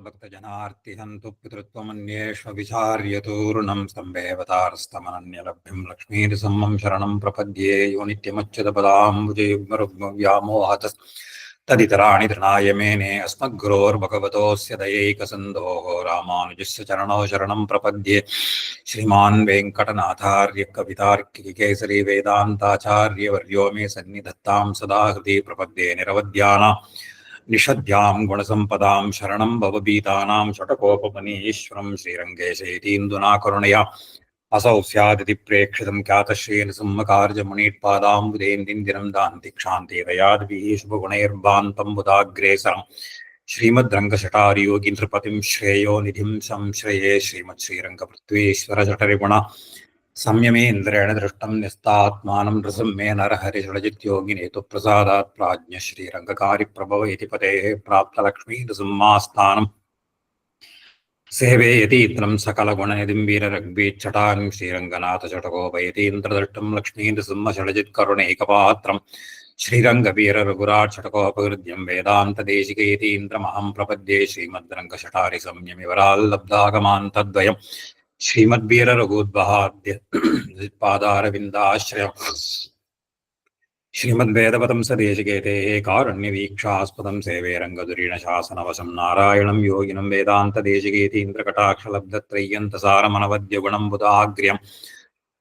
भक्तजनार्तिहन्तु पितृत्वमन्येष्वविचार्यतूर्णं स्तम्भेवतारस्तमनन्यलभ्यं लक्ष्मीर्सम्मं शरणं प्रपद्ये यो नित्यमच्युतपदाम्बुजयुग्मरुग्मव्यामोहत तदितराणि तृणाय मेने अस्मद्गुरोर्भगवतोऽस्य दयैकसिन्धोः रामानुजस्य चरणौ शरणं प्रपद्ये श्रीमान् वेङ्कटनाथार्य कवितार्किकेसरी वेदान्ताचार्यवर्यो मे सन्निधत्तां सदा हृदि प्रपद्ये निरवध्याना निषद्यां गुणसम्पदां शरणं भवभीतानां षटकोपमनीश्वरं श्रीरङ्गेशेतीन्दुना करुणया असौ स्यादिति प्रेक्षितं ख्यातश्रीनसिंहकार्यमुनीत्पादाम्बुदेन्दिरं दान्तिक्षान्तिदयाद्भिः शुभगुणैर्भान्तं बुधाग्रेसरं श्रीमद्रङ्गशटारियोगीन्द्रपतिं श्रेयो निधिं संश्रये श्रीमच्छ्रीरङ्गपृथ्वीश्वरजठरिगुण संयमेन्द्रेण दृष्टं न्यस्तात्मानं रसं मे नरहरिषडजित्योगिनेतु प्रसादात् प्राज्ञ श्रीरङ्गकारिप्रभव इति पतेः प्राप्तलक्ष्मीनृसिंहास्थानं सेवेयतीन्द्रं सकलगुणनिधिं वीररग्वीच्छटां श्रीरङ्गनाथचटकोपयतीन्द्रदृष्टं लक्ष्मीनृसिंहषडजित्करुणैकपात्रं श्रीरङ्गवीररघुराट्छटकोपहृद्यं वेदान्तदेशिकयतीन्द्रमहं प्रपद्ये श्रीमद्रङ्गशटारिसंयमिवराल्लब्धागमान्तद्वयम् श्रीमद्वीररघुद्वहाद्य पादारविन्दाश्रयम् श्रीमद्वेदपदं सदेशिकेतेः कारुण्यवीक्षास्पदं सेवे रङ्गधुरीणशासनवशं नारायणं योगिनं वेदान्तदेशिकेतीन्द्रकटाक्षलब्धत्रय्यन्तसारमनवद्यगुणं बुधाग्र्यं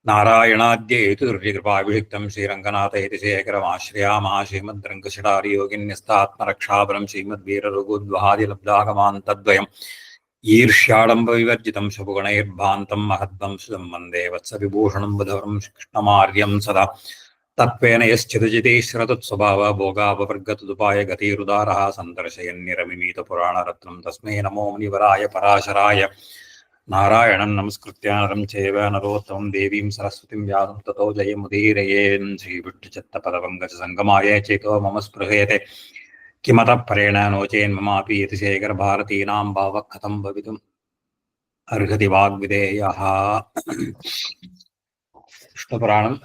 नारायणाद्येतु दुर्यकृपाभिषिक्तं श्रीरङ्गनाथ इति शेखरमाश्रयामः श्रीमद्रङ्गशटारियोगिन्यस्तात्मरक्षापरं श्रीमद्वीररघुद्वहादिलब्धागमान्तद्वयम् ईर्ष्याडम्बविवर्जितं शुभगुणैर्भान्तं महद्वं सुसम्बन्धे वत्सविभूषणं बुधवरं कृष्णमार्यं सदा तत्त्वेन यश्चिदजितेश्वरतुत्स्वभाव भोगापवर्गतुदुपाय गतिरुदारः सन्दर्शयन्निरमिमीतपुराणरत्नं तस्मै नमो मुनिवराय पराशराय नारायणं नमस्कृत्य नरं चैव नरोत्तमं देवीं सरस्वतीं व्यासं ततो जयमुदीरयेन् श्रीविष्टुचित्तपदपङ्कजसङ्गमाय चेतो मम स्पृहेते किमतः परेण नोचेन्ममापि यतिशेखरभारतीनां भावः कथं भवितुम् अर्हति वाग्विदेयः। விஷ்ணுபுராணம்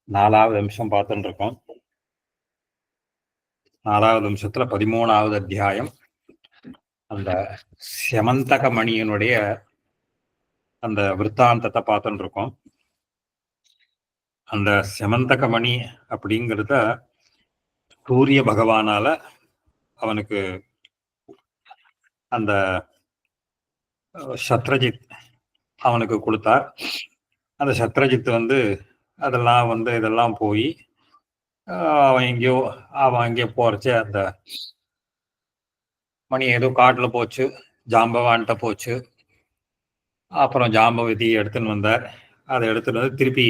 4வது அம்சம் பார்த்துட்டு இருக்கோம். 4வது அம்சத்துல 13வது அத்தியாயம் அந்த செமந்தக மணியினுடைய அந்த விற்த்தாந்தத்தை பார்த்துட்டு இருக்கோம். அந்த செமந்தக மணி அப்படிங்கிறத சூரிய பகவானால அவனுக்கு அந்த சத்ரஜித் அவனுக்கு கொடுத்தார். அந்த சத்ரஜித் இதெல்லாம் போய் அவன் எங்கேயோ போறச்சு அந்த மணி ஏதோ காட்டுல போச்சு, ஜாம்பவான்கிட்ட போச்சு. அப்புறம் ஜாம்பவதி எடுத்துன்னு வந்தார். அதை எடுத்துட்டு வந்து திருப்பி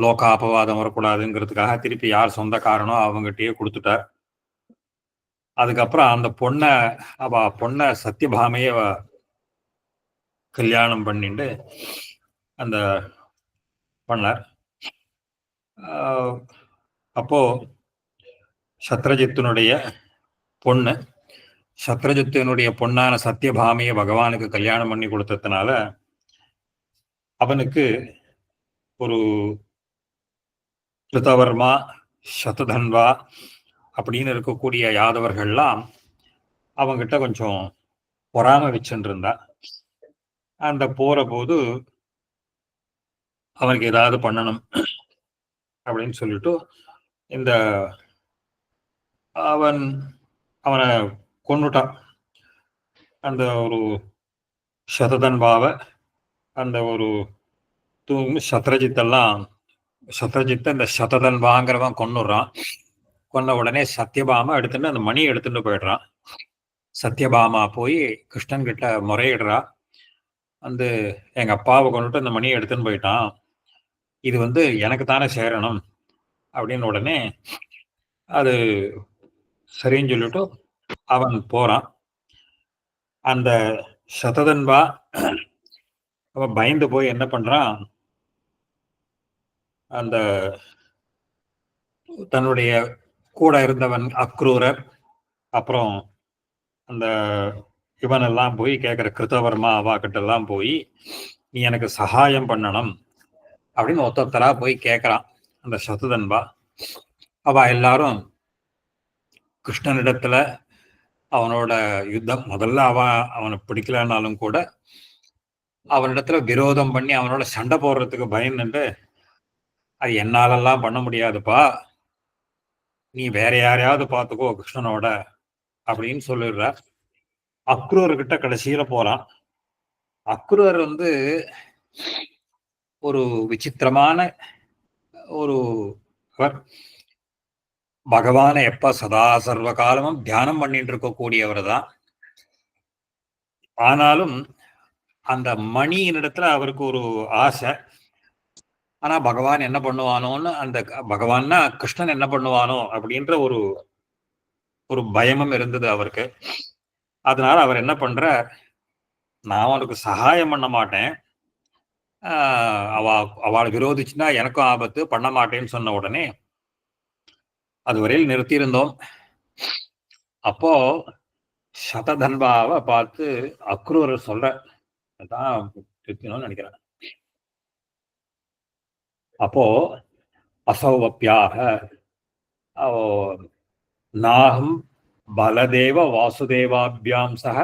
லோக அபவாதம் வரக்கூடாதுங்கிறதுக்காக திருப்பி யார் சொந்தக்காரனோ அவங்ககிட்டயே கொடுத்துட்டார். அதுக்கப்புறம் அந்த பொண்ணை சத்தியபாமைய கல்யாணம் பண்ணிட்டு அந்த பண்ணார். அப்போ சத்ரஜித்தினுடைய பொண்ணான சத்தியபாமைய பகவானுக்கு கல்யாணம் பண்ணி கொடுத்ததுனால அவனுக்கு ஒரு கிருதவர்மா சததன்வா அப்படின்னு இருக்கக்கூடிய யாதவர்கள்லாம் அவங்கிட்ட கொஞ்சம் பொறாம வச்சுட்டு இருந்தா. அந்த போற போது அவனுக்கு ஏதாவது பண்ணணும் அப்படின்னு சொல்லிட்டு அவனை கொன்னுட்டான். அந்த ஒரு சததன்பாவை அந்த ஒரு சத்ரஜித்த இந்த சததன்பாங்கிறவன் கொன்னுடுறான். கொன்ன உடனே சத்யபாமா எடுத்துட்டு அந்த மணி எடுத்துட்டு போயிடுறான். சத்யபாமா போய் கிருஷ்ணன் கிட்ட முறையிடுறா, எங்க அப்பாவை கொண்டுட்டு அந்த மணியை எடுத்துன்னு போயிட்டான், இது எனக்கு தானே சேரணும் அப்படின்னு. உடனே அது சரின்னு சொல்லிட்டு அவன் போறான். அந்த சததன்பா அவன் பயந்து போய் என்ன பண்றான், அந்த தன்னுடைய கூட இருந்தவன் அக்ரூரர் அப்புறம் அந்த இவனெல்லாம் போய் கேட்குற கிருத்தவர்மா அவாக்கிட்ட எல்லாம் போய் நீ எனக்கு சகாயம் பண்ணணும் அப்படின்னு ஒத்தொத்தரா போய் கேட்குறான். அந்த சதுதன்பா அவ எல்லாரும் கிருஷ்ணனிடத்துல அவனோட யுத்தம் முதல்ல அவனை பிடிக்கலனாலும் கூட அவனிடத்துல விரோதம் பண்ணி அவனோட சண்டை போடுறதுக்கு பயந்துட்டு, அது என்னாலெல்லாம் பண்ண முடியாதுப்பா, நீ வேற யாரையாவது பார்த்துக்கோ கிருஷ்ணனோட அப்படின்னு சொல்லிடுறார். அக்ரூர்கிட்ட கடைசியில போறான். அக்ரூர் ஒரு விசித்திரமான ஒரு பகவானை எப்ப சதா சர்வ காலமும் தியானம் பண்ணிட்டு இருக்கக்கூடியவர் தான். ஆனாலும் அந்த மணியினிடத்துல அவருக்கு ஒரு ஆசை. ஆனா பகவான் என்ன பண்ணுவானோன்னு, அந்த பகவான்னா கிருஷ்ணன் என்ன பண்ணுவானோ அப்படின்ற ஒரு ஒரு பயமும் இருந்தது அவருக்கு. அதனால அவர் என்ன பண்றார், நான் அவனுக்கு சகாயம் பண்ண மாட்டேன், அவளை விரோதிச்சுன்னா எனக்கும் ஆபத்து, பண்ண மாட்டேன்னு சொன்ன உடனே அது வரையில் நிறுத்தியிருந்தோம். அப்போ சததன்பாவை பார்த்து அக்ரூர் சொல்ற நினைக்கிறேன். அப்போ அசௌவப்பியாக நாகம் பலதேவ வாசுதேவாபியாம் சக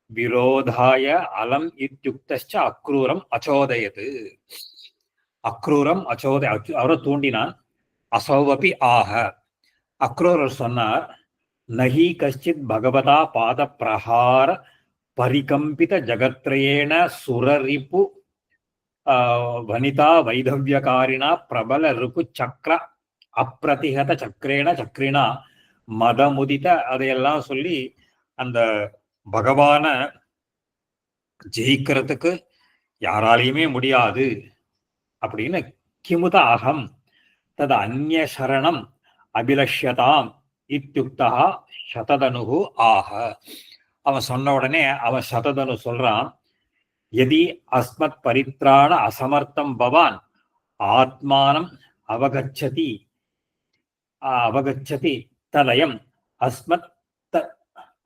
விரோதாய அலம் இத்யுக்தச்ச அக்ரூரம் அச்சோதயது. அக்ரூரம் அச்சோதய, அவரை தூண்டினான். அசௌவபி ஆக, அக்ரூரர் சொன்னார், நஹி கஷ்டித் பகவதா பாத பிரஹார பரிகம்பித ஜகத்ரயேண சுரரிப்பு வனிதா வைதவ்யகாரிணா பிரபல ரிப்பு சக்கர அப்பிரதிகத சக்கரேன சக்கரினா மதமுதித, அதையெல்லாம் சொல்லி அந்த பகவான ஜெயிக்கிறதுக்கு யாராலையுமே முடியாது அப்படின்னு, கிமுத அகம் தது அந்நிய சரணம் அபிலஷ்யதாம் இத்யுக்தா சததனு ஆக. அவன் சொன்ன உடனே அவன் சததனு சொல்றான், யதி அஸ்மத் பரித்ராண அசமர்த்தம் பவான் ஆத்மானம் அவகச்சதி அவகச்சதி ததயம்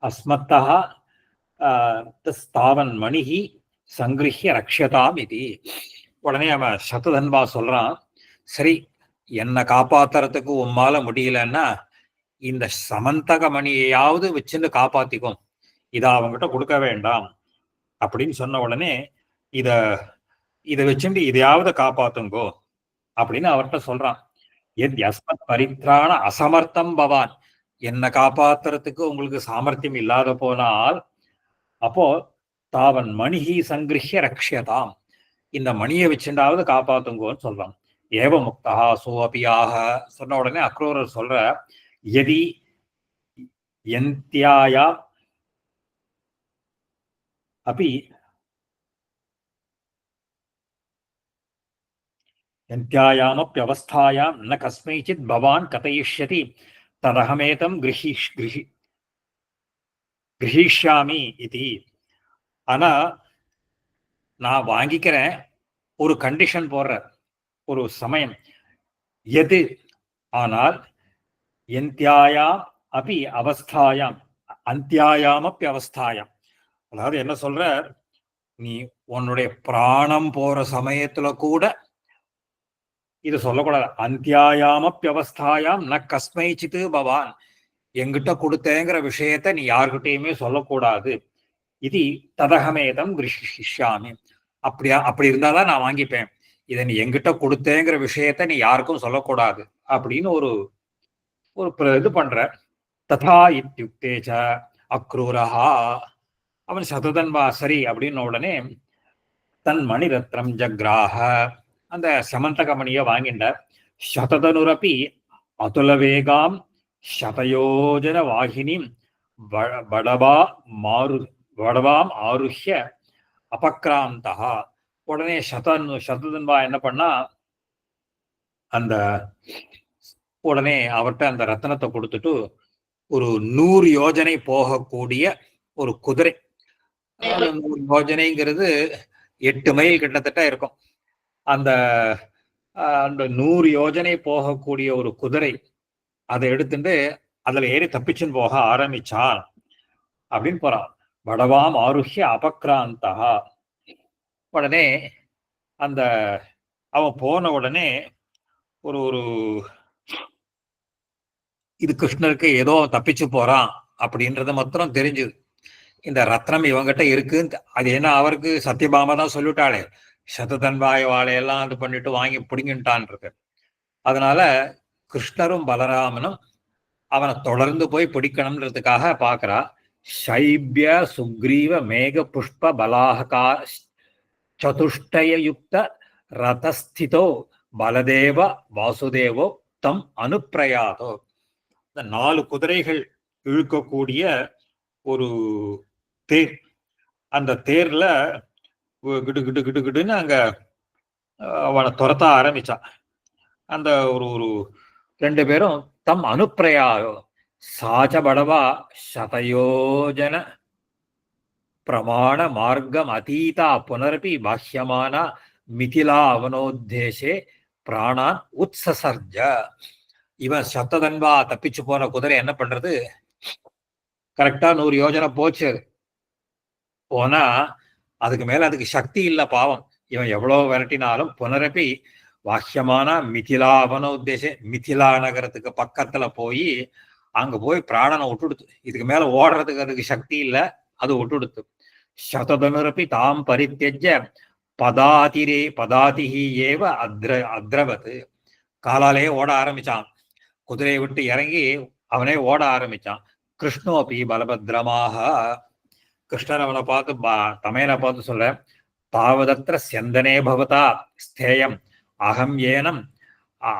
அஸ்மத்தः ஸ்தாவன் மணிஹி சங்கிருஹ்ய ரக்ஷதாம் இது. உடனே அவன் சததன்பா சொல்றான், சரி, என்னை காப்பாத்துறதுக்கு உம்மால முடியலன்னா இந்த சமந்தக மணியையாவது வச்சுன்னு காப்பாத்திக்கும், இதை அவங்ககிட்ட கொடுக்க வேண்டாம் அப்படின்னு சொன்ன உடனே இதை வச்சுட்டு இதையாவது காப்பாத்துங்கோ அப்படின்னு அவர்கிட்ட சொல்றான். எத் யஸ்மத் பரித்ராண அசமர்த்தம் பவான், என்னை காப்பாத்துறதுக்கு உங்களுக்கு சாமர்த்தியம் இல்லாத போனால் அப்போ தாவன் மணிஹி சங்கிருஹ்ய ரக்ஷதாம், இந்த மணியை வச்சுண்டாவது காப்பாத்துங்கோன்னு சொல்றான். ஏவ முக்தா சோபியாக சொன்ன உடனே அக்ரூரர் சொல்ற, யதி யந்த்யாயா அபி யந்த்யாயாமப்யவஸ்தாயாம் ந கஸ்மைச்சித் பவான் கதயிஷ்யதி ததஹமேதம் கிரஹீஷ்யாமி இது. ஆனா நான் வாங்கிக்கிறேன், ஒரு கண்டிஷன் போடுற, ஒரு சமயம். எது ஆனால் எந்தியாயாம் அபி அவஸ்தாயாம் அந்தியாயாமப்பி அவஸ்தாயாம், அதாவது என்ன சொல்ற, நீ உன்னுடைய பிராணம் போற சமயத்துல கூட இது சொல்லக்கூடாது. அந்தியாயாமப்பியவஸ்தாயாம் ந கஸ்மைச்சித்து பவான், எங்கிட்ட கொடுத்தேங்கிற விஷயத்த நீ யார்கிட்டயுமே சொல்லக்கூடாது. இது ததகமேதம் கிரஹிஷ்யாமி, அப்படி இருந்தாதான் நான் வாங்கிப்பேன். இதை நீ எங்கிட்ட கொடுத்தேங்கிற விஷயத்த நீ யாருக்கும் சொல்லக்கூடாது அப்படின்னு ஒரு இது பண்ற. ததா இத்யுக்தேச்ச அக்ரூரஹா, அவன் சததன்பா சரி அப்படின்னு உடனே தன் மணிரத்னம் ஜக்ராஹ, அந்த சமந்தக மணியை வாங்கின்ற. சததனுரப்பி அதுலவேகாம் சதயோஜன வாகினிம் வடவாம் ஆருஹ்ய அபக்ராந்தா. உடனே சததன்பா என்ன பண்ணா, அந்த உடனே அவர்கிட்ட அந்த ரத்னத்தை கொடுத்துட்டு ஒரு 100 யோஜனை போகக்கூடிய ஒரு குதிரை, 100 யோஜனைங்கிறது 8 மைல் கிட்டத்தட்ட இருக்கும், அந்த 100 யோஜனை போகக்கூடிய ஒரு குதிரை, அதை எடுத்துட்டு அதுல ஏறி தப்பிச்சுன்னு போக ஆரம்பிச்சான் அப்படின்னு போறான். வடவாம் ஆருஹ்ய அபக்ராந்தா. உடனே அந்த அவன் போன உடனே ஒரு இது கிருஷ்ணருக்கு ஏதோ தப்பிச்சு போறான் அப்படின்றத மாத்திரம் தெரிஞ்சுது. இந்த ரத்னம் இவங்கிட்ட இருக்குன்னு அது என்ன அவருக்கு சத்யபாமா தான் சொல்லிவிட்டாளே, சததன்வாய வாழையெல்லாம் இது பண்ணிட்டு வாங்கி பிடிங்கிட்டான் இருக்கு. அதனால கிருஷ்ணரும் பலராமனும் அவனை தொடர்ந்து போய் பிடிக்கணும்ன்றதுக்காக பாக்குறா. சைபிய சுக்ரீவ மேக புஷ்ப பலாகா சதுஷ்டயுக்த ரதஸ்திதோ பலதேவ வாசுதேவோ தம் அனுப்பிரயாதோ. இந்த 4 குதிரைகள் இழுக்கக்கூடிய ஒரு தேர். அந்த தேர்ல கிடு கிடு கிடு கிடுன்னு அங்க அவனை துரத்த ஆரம்பிச்சான். அந்த ஒரு ஒரு 2 பேரும் தம் அனுப்பிரயாயோ சாச்ச படவா சதயோஜன பிரமாண மார்க்கம் அதீதா புனரபி பாஹ்யமான மிதிலா அவனோத்தேசே பிராணான் உத்சசர்ஜ. இவன் சத்ததன்வா தப்பிச்சு போன குதிரை என்ன பண்றது, கரெக்டா 100 யோஜனை போச்சு. போனா அதுக்கு மேல அதுக்கு சக்தி இல்லை பாவம். இவன் எவ்வளவு விரட்டினாலும் புனரப்பி வாக்கியமான மிதிலா அவனோத்தேசே மிதிலா நகரத்துக்கு பக்கத்துல போய் அங்க போய் பிராணனை விட்டுடுத்து. இதுக்கு மேல ஓடுறதுக்கு அதுக்கு சக்தி இல்லை, அது விட்டுடுத்து. சததனுரப்பி தாம் பரித்தியஜ பதாதிஹி ஏவ அத்ரவத்து. காலாலேயே ஓட ஆரம்பிச்சான். குதிரையை விட்டு இறங்கி அவனே ஓட ஆரம்பிச்சான். கிருஷ்ணோபி பலபத்ரமாக. கிருஷ்ணன் அவனை பார்த்து தமையனை பார்த்து சொல்ற, தாவதத்திர செந்தனே பவதா ஸ்தேயம் அகம் ஏனம்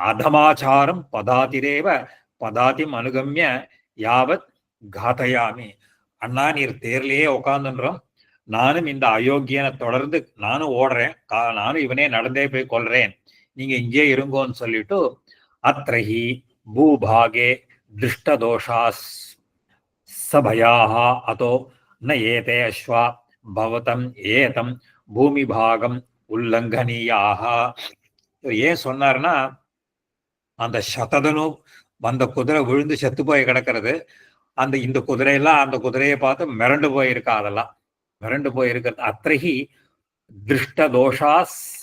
அதமாச்சாரம் பதாதிரேவ பதாதிம் அனுகம்ய யாவத் காதையாமி. அண்ணா நீர் தேர்லயே உட்காந்துன்றோம், நானும் இந்த அயோக்கியனை தொடர்ந்து நானும் ஓடுறேன், நானும் இவனே நடந்தே போய் கொல்றேன், நீங்க இங்கே இருங்கோன்னு சொல்லிட்டு அத்ரஹி பூபாகே திருஷ்டதோஷா சபயாக அதோ ந ஏதே அஸ்வா பவதம் ஏதம் பூமி பாகம் உல்லங்கனீயாக. ஏன் சொன்னார்னா, அந்த சததனு அந்த குதிரை விழுந்து செத்து போய் கிடக்கிறது. இந்த குதிரையெல்லாம் அந்த குதிரையை பார்த்து மிரண்டு போயிருக்கா, அதெல்லாம் மிரண்டு போயிருக்கிறது. அத்ரஹி திருஷ்டதோஷா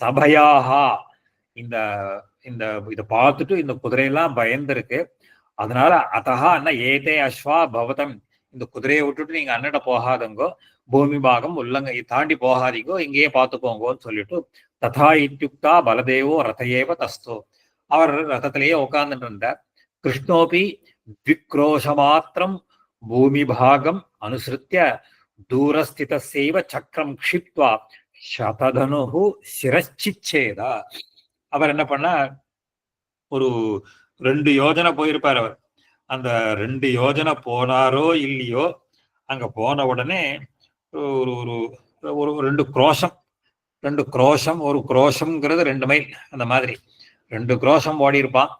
சபையாகா. இந்த இந்த இதை பார்த்துட்டு இந்த குதிரையெல்லாம் பயந்துருக்கு. அதனால அதஹா அண்ணா ஏதே அஸ்வா பவதம், இந்த குதிரையை விட்டுட்டு நீங்க அண்ணட போகாதங்கோ, பூமி பாகம் உள்ளங்க தாண்டி போகாதீங்கோ, இங்கேயே பார்த்துக்கோங்கோன்னு சொல்லிட்டு ததா இத்யுக்தா பலதேவோ ரதையேவ தஸ்தோ. அவர் ரதத்திலேயே உட்கார்ந்துட்டு இருந்தார். கிருஷ்ணோபி விக்ரோஷமாத்திரம் பூமி பாகம் அனுசிருத்திய தூரஸ்திதசைவ சக்கரம் க்ஷிப்த்வா சததனுஹு சிரச்சிச்சேதா. அவர் என்ன பண்ணார், ஒரு 2 யோஜனை போயிருப்பார் அவர். அந்த 2 யோஜனை போனாரோ இல்லையோ, அங்க போன உடனே ஒரு ஒரு 2 குரோஷம், 2 குரோஷம், ஒரு குரோஷம்ங்கிறது 2 மைல், அந்த மாதிரி 2 குரோஷம் ஓடி இருப்பான்.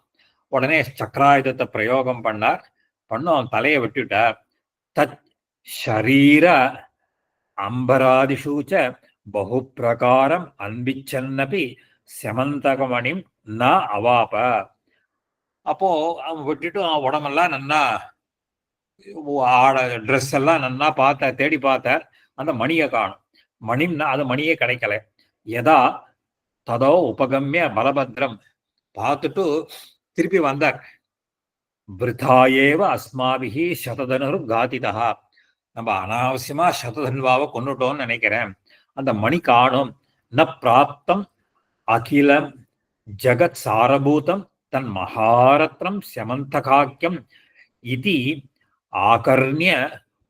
உடனே சக்கராயுதத்தை பிரயோகம் பண்ணார். அவன் தலையை விட்டுட்டார். தத் ஷரீர அம்பராதிஷூச்ச பகு பிரகாரம் அன்பிச்சன்னபி செமந்தகமணிம் ந அவாப. அப்போ அவன் விட்டுட்டு அவன் உடம்பெல்லாம் நன்னா ட்ரெஸ் எல்லாம் நன்னா தேடி பார்த்தார். அந்த மணியை காணும். மணின்னா அது மணியே கிடைக்கல. எதா ததோ உபகம்ய பலபத்ரம். பார்த்துட்டு திருப்பி வந்தார். விருதாயேவ அஸ்மாபிஹி சததனரு காதிதா. நம்ம அனாவசியமா சததன்வாவை கொண்டுட்டோம்னு நினைக்கிறேன். அந்த மணி காணும். ந பிராப்தம் அகிலம் ஜகத் சாரபூதம் தன் மகாரத்னம் செமந்தகாக்கியம் இதி ஆகர்ணிய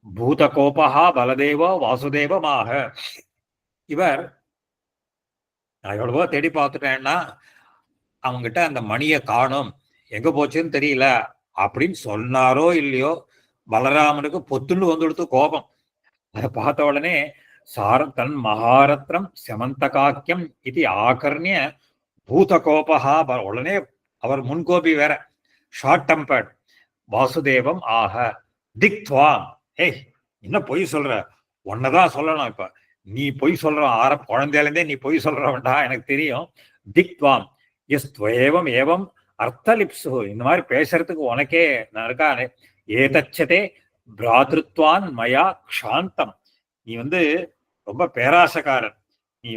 பூதகோபா பலதேவோ வாசுதேவமாக. இவர் நான் எவ்வளவோ தேடி பார்த்துட்டேன்னா அவங்கிட்ட அந்த மணியை காணும், எங்க போச்சுன்னு தெரியல அப்படின்னு சொன்னாரோ இல்லையோ, பலராமனுக்கு பொத்துண்டு வந்துடுத்து கோபம். அதை பார்த்த உடனே தன் மகாரத்னம் செமந்தகாக்கியம் இது ஆகர்ணிய பூதகோபா. உடனே அவர் முன்கோபி வேற, ஷார்ட் டெம்பர்ட். வாசுதேவம் ஆக திக்த்வாம். ஏய் என்ன பொய் சொல்ற, ஒன்னதான் சொல்லணும். இப்ப நீ பொய் சொல்ற, குழந்தையிலேருந்தே நீ பொய் சொல்றவன்டா, எனக்கு தெரியும். திக்த்வாம் எஸ் துவேவம் ஏவம் அர்த்தலிப்சு. இந்த மாதிரி பேசுறதுக்கு உனக்கே நான் இருக்கானே. ஏதச்சதே பிராத்ருத்வான் மயா க்ஷாந்தம். நீ ரொம்ப பேராசக்காரன். நீ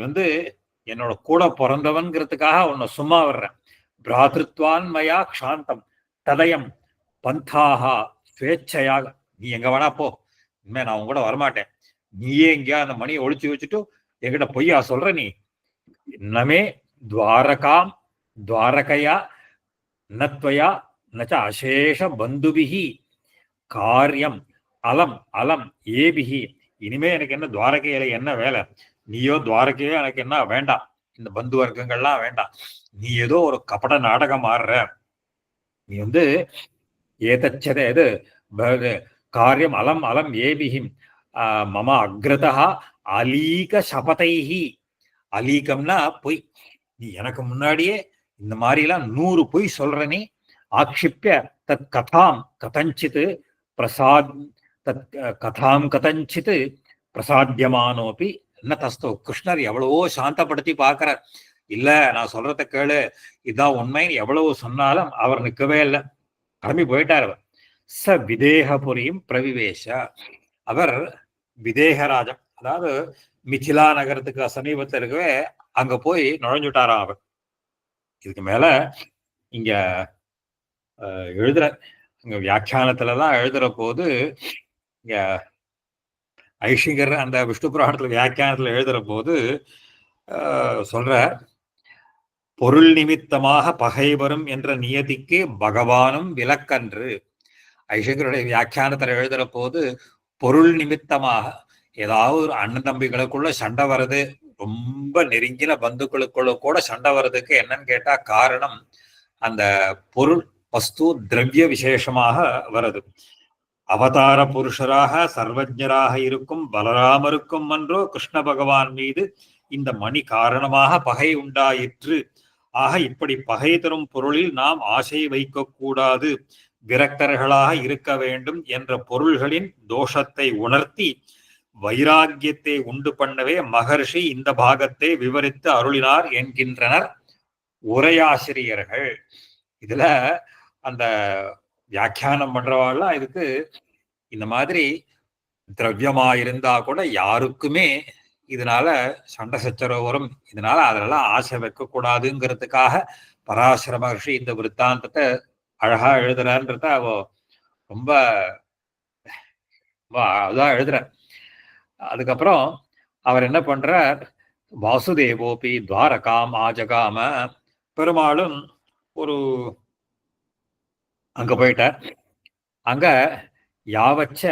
என்னோட கூட பிறந்தவன்கிறதுக்காக உன்னை சும்மா வர்றேன். பிராத்ருத்வான் மயா க்ஷாந்தம் ததயம் பந்தாஹா ஸ்வேச்சையாக நீ எங்க வேணா போ, இனிமே நான் உங்க கூட வரமாட்டேன். நீயே எங்கேயா அந்த மணியை ஒழிச்சு வச்சுட்டு என்கிட்ட பொய்யா சொல்ற நீ? நமே துவாரகாம் துவாரகையா நத்வயா நச்ச அசேஷ பந்துபிகி காரியம் அலம் அலம் ஏபிகி. இனிமே எனக்கு என்ன துவாரகையில என்ன வேலை? நீயோ துவாரகையோ எனக்கு என்ன வேண்டாம், இந்த பந்து வர்க்கங்கள்லாம் வேண்டாம். நீ ஏதோ ஒரு கபட நாடகம் ஆடுற. நீ ஏதச்சத எது காரியம் அலம் அலம் ஏபிகி மம அக்ரதா அலீக சபதைஹி. அலீகம்னா பொய். நீ எனக்கு முன்னாடியே இந்த மாதிரி எல்லாம் 100 பொய் சொல்ற. நீ ஆக்ஷிப்பிய தத் கதாம் கதஞ்சித் பிரசாத் தத் கதாம் கதஞ்சித் பிரசாத்தியமானோப்பி என்ன தஸ்தோ. கிருஷ்ணர் எவ்வளவோ சாந்தப்படுத்தி பார்க்கிற. இல்ல நான் சொல்றத கேளு, இதான் உண்மைன்னு எவ்வளவு சொன்னாலும் அவர் நிற்கவே இல்லை, கிளம்பி போயிட்டார். அவர் ச விதேகபுரியும் பிரவிவேஷ. அவர் விதேகராஜம், அதாவது மிथिला நகரத்துக்கு சமீபத்தில் இருக்கவே அங்க போய் நுழைஞ்சுட்டாராம் அவர். இதுக்கு மேல இங்க எழுதுற இங்க வியாக்கியானத்துலதான் எழுதுற போது இங்க ஐஷிங்கர் அந்த விஷ்ணு புராணத்துல வியாக்கியானத்துல எழுதுற போது சொல்ற, பொருள் நிமித்தமாக பகை வரும் என்ற நியதிக்கு பகவானும் விலக்கன்று. ஐஷங்கருடைய வியாக்கியானத்துல எழுதுற போது பொருள் நிமித்தமாக ஏதாவது ஒரு அண்ணன் தம்பிகளுக்குள்ள சண்டை வர்றது, ரொம்ப நெருங்கின பந்துக்களுக்குள்ள கூட சண்டை வர்றதுக்கு என்னன்னு கேட்டா காரணம் அந்த பொருள் வஸ்து திரவிய விசேஷமாக வருது. அவதார புருஷராக சர்வஜராக இருக்கும் பலராமருக்கும் அன்றோ கிருஷ்ண பகவான் மீது இந்த மணி காரணமாக பகை உண்டாயிற்று. ஆக இப்படி பகை தரும் பொருளில் நாம் ஆசை வைக்க கூடாது, விரக்தர்களாக இருக்க வேண்டும் என்ற பொருள்களின் தோஷத்தை உணர்த்தி வைராக்கியத்தை உண்டு பண்ணவே மகர்ஷி இந்த பாகத்தை விவரித்து அருளினார் என்கின்றனர் உரையாசிரியர்கள். இதுல அந்த வியாக்கியானம் பண்றவாள்லாம் இதுக்கு இந்த மாதிரி திரவியமா இருந்தா கூட யாருக்குமே இதனால சண்டை சச்சரவு வரும், இதனால அதெல்லாம் ஆசை வைக்க கூடாதுங்கிறதுக்காக பராசர மகர்ஷி இந்த விற்த்தாந்தத்தை அழகா எழுதுறான்றத அவ ரொம்ப அதான் எழுதுற. அதுக்கப்புறம் அவர் என்ன பண்றார், வாசுதேவோபி துவாரகாம் ஆஜகாம. பெருமாளும் ஒரு அங்க போயிட்டார். அங்க யாவச்ச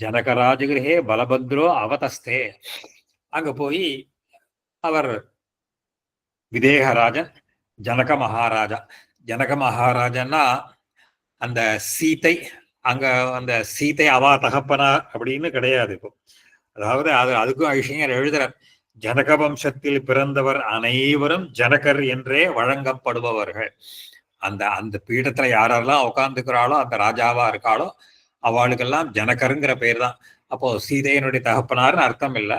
ஜனகராஜகிரகே பலபத்ரோ அவதஸ்தே. அங்க போய் அவர் விதேகராஜன் ஜனக மகாராஜா. ஜனக மகாராஜன்னா அந்த சீத்தை, அங்க அந்த சீத்தை அவா தகப்பனா அப்படின்னு கிடையாது. இப்போ அதாவது அதுக்கும் ஐஷியர் எழுதுறார், ஜனக வம்சத்தில் பிறந்தவர் அனைவரும் ஜனகர் என்றே வழங்கப்படுபவர்கள். அந்த அந்த பீடத்துல யாரெல்லாம் உட்கார்ந்துக்கிறாளோ, அந்த ராஜாவா இருக்காளோ அவளுக்கெல்லாம் ஜனகருங்கிற பேர் தான். அப்போ சீதையனுடைய தகப்பனார்னு அர்த்தம் இல்லை.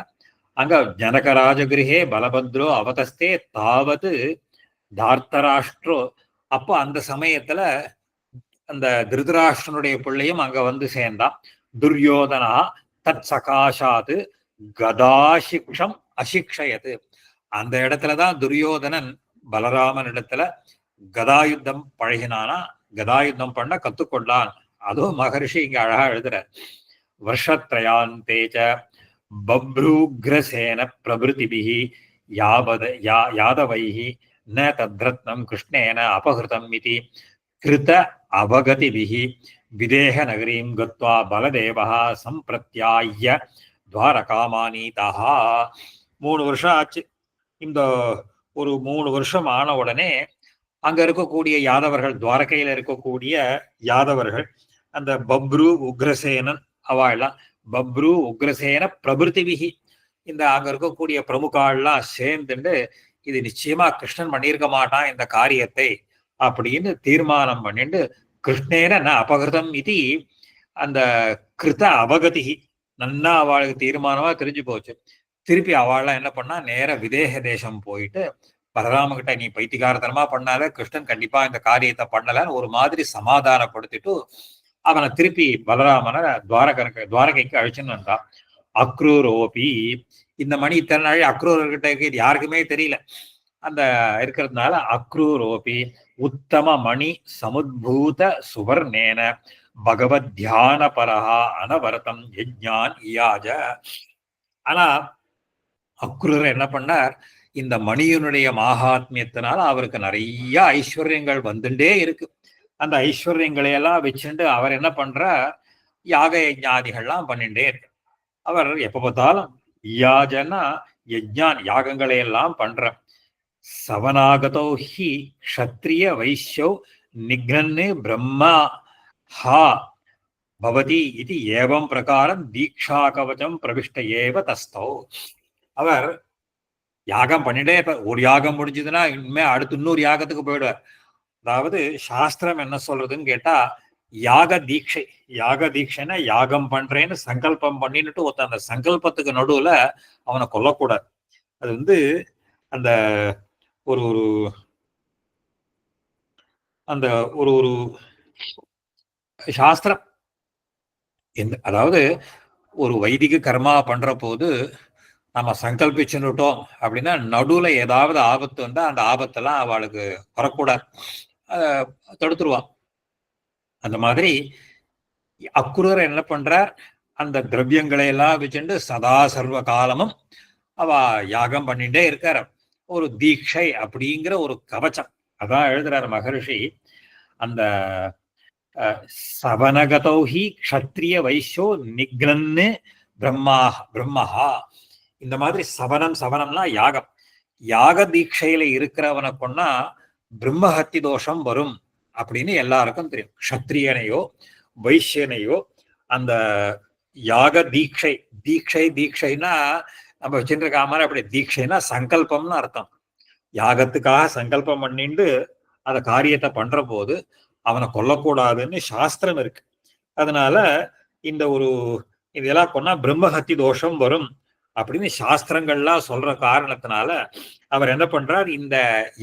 அங்க ஜனகராஜகிரகே பலபத்ரோ அவதஸ்தே தாவது தார்த்தராஷ்டிரோ. அப்போ அந்த சமயத்துல அந்த திருதராஷ்டிரனுடைய பிள்ளையும் அங்க வந்து சேர்ந்தான். துரியோதனா தத் சகாஷாது கதாசிக்ஷம் அசிக்ஷயது. அந்த இடத்துலதான் துரியோதனன் பலராமன் இடத்துல கதாயுத்தம் பழகினானா, கதாயுத்தம் பண்ண கத்துக்கொண்டான். அதுவும் மகர்ஷி இங்க அழகா எழுதுற. வருஷத்ரயாந்தேச்ச பப்ரூக்ரசேன பிரபிருதிபிஹி யாதவைஹி ந தத்ரத்னம் கிருஷ்ணேன அபகிருதம் இதி கிருத அவகதிபிஹி விதேக நகரீம் கத்வா பலதேவஹ சம்பிரத்யாய துவாரகாமானீதஹ. 3 வருஷம் ஆச்சு. இந்த ஒரு 3 வருஷம் ஆன உடனே அங்க இருக்கக்கூடிய யாதவர்கள், துவாரகையில இருக்கக்கூடிய யாதவர்கள், அந்த பப்ரு உக்ரசேனன் அவாள்லாம், பப்ரு உக்ரசேன பிரபிருத்திவிகி, இந்த அங்க இருக்கக்கூடிய பிரமுகாள்லாம் சேர்ந்துட்டு இது நிச்சயமா கிருஷ்ணன் பண்ணியிருக்க மாட்டான் இந்த காரியத்தை அப்படின்னு தீர்மானம் பண்ணிட்டு கிருஷ்ணேன ந அபகிருதம் இது அந்த கிருத அவகதி நன்னா அவளுக்கு தீர்மானமா தெரிஞ்சு போச்சு. திருப்பி அவள்லாம் என்ன பண்ணா, நேர விதேக தேசம் போயிட்டு பலராம கிட்ட நீ பைத்திகாரத்தனமா பண்ணால, கிருஷ்ணன் கண்டிப்பா இந்த காரியத்தை பண்ணலன்னு ஒரு மாதிரி சமாதானப்படுத்திட்டு அவனை திருப்பி பலராமனை துவாரகைக்கு அழிச்சுன்னு வந்தான். அக்ரூரோபி, இந்த மணி இத்தனை நாள் அக்ரூர்கிட்ட இது யாருக்குமே தெரியல. அந்த இருக்கிறதுனால அக்ரூரோபி உத்தம மணி சமுத்பூத சுவர்ணேன பகவத் தியான பரஹா அனவரதம் யஜ்ஞான் இயாஜ. ஆனா அக்ரூரர் என்ன பண்ணார், இந்த மணியனுடைய மகாத்மியத்தினால அவருக்கு நிறைய ஐஸ்வர்யங்கள் வந்துட்டே இருக்கு. அந்த ஐஸ்வர்யங்களை எல்லாம் வச்சுட்டு அவர் என்ன பண்றார், யாக யஜ்ஞாதிகள்லாம் பண்ணிட்டே இருக்கு. அவர் எப்ப பார்த்தாலும் யாஜனா யஜ்ஞான் யாகங்களை எல்லாம் பண்ற. சவனாகதோ ஹி க்ஷத்ரிய வைஷ்யோ நிக்னன்னு பிரம்மா ஹா பவதி இது ஏவம் பிரகாரம் தீக்ஷா கவச்சம் பிரவிஷ்ட ஏவ தஸ்தோ. அவர் யாகம் பண்ணிட்டே இப்ப ஒரு யாகம் முடிஞ்சதுன்னா இனிமே அடுத்து இன்னொரு யாகத்துக்கு போயிடுவார். அதாவது சாஸ்திரம் என்ன சொல்றதுன்னு கேட்டா, யாக தீட்சை. யாக தீட்சைன்னா யாகம் பண்றேன்னு சங்கல்பம் பண்ணிட்டு ஒருத்த அந்த சங்கல்பத்துக்கு நடுவுல அவனை கொல்லக்கூடாது. அது வந்து அந்த ஒரு ஒரு அந்த ஒரு ஒரு சாஸ்திரம் அதாவது ஒரு வைதிக கர்மா பண்ற போது நம்ம சங்கல்பிச்சுட்டோம் அப்படின்னா நடுவுல ஏதாவது ஆபத்து வந்தா அந்த ஆபத்தெல்லாம் அவளுக்கு வரக்கூடாது, தடுத்துருவான். அந்த மாதிரி அக்ரூரர் என்ன பண்றார், அந்த திரவியங்களை எல்லாம் வச்சுட்டு சதா சர்வ காலமும் அவ யாகம் பண்ணிட்டே இருக்கார். ஒரு தீட்சை அப்படிங்கிற ஒரு கவச்சம். அதான் எழுதுறாரு மகரிஷி, அந்த சவனகதௌஹி க்ஷத்ரிய வைஷ்யோ நிக்னன்னு பிரம்மஹா. இந்த மாதிரி சவனம்னா யாகம். யாக தீட்சையில இருக்கிறவனை கொன்னா பிரம்மஹத்தி தோஷம் வரும் அப்படின்னு எல்லாருக்கும் தெரியும். க்ஷத்ரியனையோ வைஷ்யனையோ அந்த யாக தீட்சைன்னா நம்ம வச்சுருக்க மாதிரி அப்படி தீட்சைன்னா சங்கல்பம்னு அர்த்தம். யாகத்துக்காக சங்கல்பம் பண்ணிட்டு அந்த காரியத்தை பண்ற போது அவனை கொல்லக்கூடாதுன்னு சாஸ்திரம் இருக்கு. அதனால இந்த ஒரு இதெல்லாம் கொன்னா பிரம்மஹத்தி தோஷம் வரும் அப்படின்னு சாஸ்திரங்கள்லாம் சொல்ற காரணத்தினால அவர் என்ன பண்றார், இந்த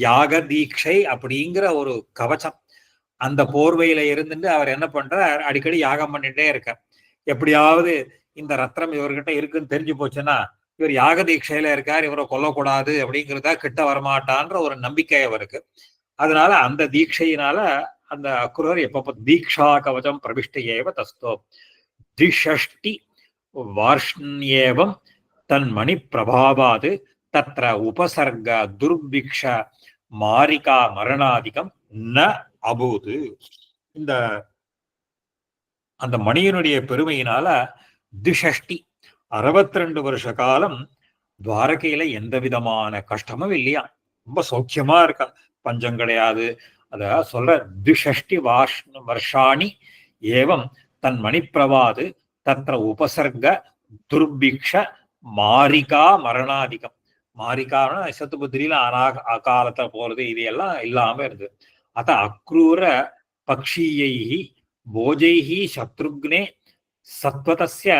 யாக தீட்சை அப்படிங்கிற ஒரு கவச்சம் அந்த போர்வையில இருந்துட்டு அவர் என்ன பண்றார், அடிக்கடி யாகம் பண்ணிட்டே இருக்கார். எப்படியாவது இந்த ரத்னம் இவர்கிட்ட இருக்குன்னு தெரிஞ்சு போச்சுன்னா இவர் யாக தீட்சையில இருக்கார், இவரை கொல்லக்கூடாது அப்படிங்கிறதா கிட்ட வரமாட்டான்ற ஒரு நம்பிக்கை அவருக்கு. அதனால அந்த தீட்சையினால அந்த அக்ரூரர் எப்ப தீக்ஷா கவச்சம் பிரவிஷ்ட ஏவ தஸ்தோ திஷஷ்டி வார்ஷ்ணியேவம் தன் மணி பிரபாவாது தத்ர உபசர்க துர்பிக்ஷ மாரிகா மரணாதிகம் ந அபூது. இந்த அந்த மணியனுடைய பெருமையினால திஷஷ்டி 62 வருஷ காலம் துவாரகையில எந்த விதமான கஷ்டமும் இல்லையா, ரொம்ப சௌக்கியமா இருக்கா, பஞ்சம் கிடையாது. அத சொல்ற திஷஷ்டி வருஷாணி ஏவம் தன் மணிப்பிரவாது தத்ர உபசர்க துர்பிக்ஷ மாரிகா மரணாதிகம். மாரிகான சத்துபுத்திரியில அகாலத்தை போறது இது எல்லாம் இல்லாம இருந்தது. அத அக்ரூர பக்ஷீயைஹி போஜைஹி சத்ருக்னே சத்வதஸ்ய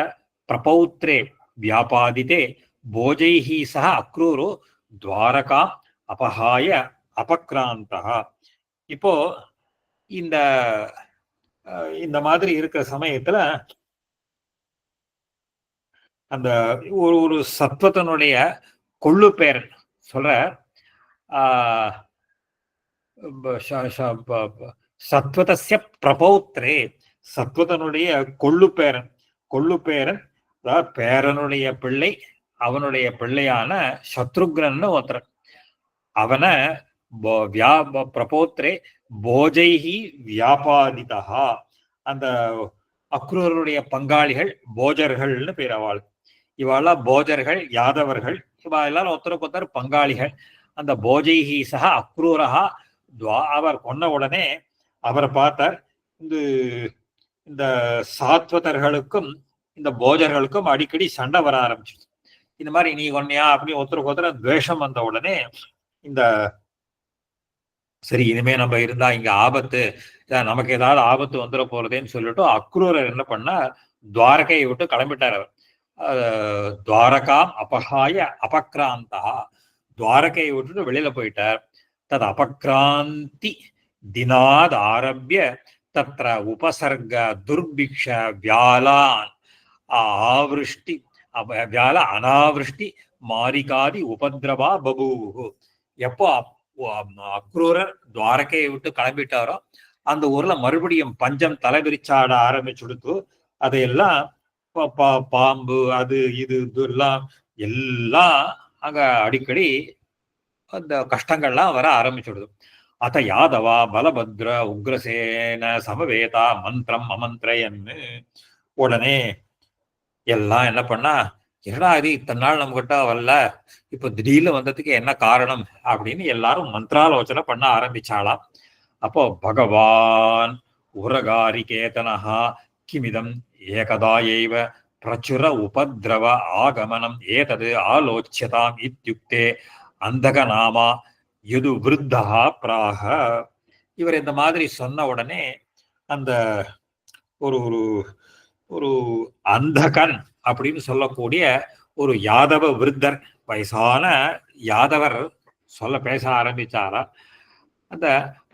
பிரபௌத்ரே வியாபாதிதே போஜைஹி சக அக்ரூரோ துவாரகா அபஹாய அபக்ராந்தா. இப்போ இந்த இந்த மாதிரி இருக்கிற சமயத்துல அந்த ஒரு சத்வதனுடைய கொள்ளு பேரன் சொல்ற, சத்வதஸ்ய பிரபௌத்ரே, சத்வதனுடைய கொள்ளு பேரன் அதாவது பேரனுடைய பிள்ளை, அவனுடைய பிள்ளையான சத்ருக்னன்னு ஒருத்தர். அவனை பிரபோத்ரே போஜைஹி வியாபாதிதா, அந்த அக்ரூரருடைய பங்காளிகள் போஜர்கள்னு பேர் அவள். இவாளெல்லாம் போஜர்கள், யாதவர்கள், இவா எல்லாரும் ஒருத்தருக்கு ஒருத்தர் பங்காளிகள். அந்த போஜைஹி சக அக்ரூரஹா அவர் கொன்ன உடனே அவரை பார்த்தார். இந்த சாத்வதர்களுக்கும் இந்த போஜர்களுக்கும் அடிக்கடி சண்டை வர ஆரம்பிச்சிருச்சு. இந்த மாதிரி நீ கொன்னியா அப்படி ஒருத்தருக்கு ஒருத்தர் துவேஷம் வந்த உடனே இந்த சரி இனிமே நம்ம இருந்தா இங்க ஆபத்து, நமக்கு ஏதாவது ஆபத்து வந்துட போறதேன்னு சொல்லிட்டு அக்ரூரர் என்ன பண்ணா துவாரகையை விட்டு கிளம்பிட்டார். அவர் துவாரகாம் அபகாய அபக்ராந்தா, துவாரகையை விட்டுட்டு வெளியில போயிட்டார். தது அபக்ராந்தி தினாத் ஆரம்பிய தத்ர உபசர்க துர்பிக்ஷ வியாலான் ஆவிருஷ்டி வியால அனாவிருஷ்டி மாரிகாதி உபதிரவா பபூ. எப்போ அக்ரூரர் துவாரகையை விட்டு கிளம்பிட்டாரோ அந்த ஊர்ல மறுபடியும் பஞ்சம் தலைவிரிச்சாட ஆரம்பிச்சுடுத்து. அதையெல்லாம் பாம்பு அது இது எல்லாம் எல்லாம் அங்க அடிக்கடி அந்த கஷ்டங்கள்லாம் வர ஆரம்பிச்சுடுது. அத யாதவா பலபத்ர உக்ரசேன சமவேதா மந்திரம் அமந்திரயன்னு உடனே எல்லாம் என்ன பண்ணா, என்னடா இது இத்தனை நாள் நம்ம கிட்ட வரல, இப்ப திடீர்னு வந்ததுக்கு என்ன காரணம் அப்படின்னு எல்லாரும் மந்திராலோசனை பண்ண ஆரம்பிச்சாலாம். அப்போ பகவான் உரகாரிகேதனஹா கிமிதம் ஏகதா ஏவ பிரச்சுர உபத்ரவ ஆகமனம் ஏதது ஆலோச்சியதாம் இத்யுக்தே அந்தக நாமா யது விருத்தா பிராக. இவர் இந்த மாதிரி சொன்ன உடனே அந்த ஒரு ஒரு ஒரு அந்தகன் அப்படின்னு சொல்லக்கூடிய ஒரு யாதவ விருத்தர், வயசான யாதவர் பேச ஆரம்பிச்சாரா. அந்த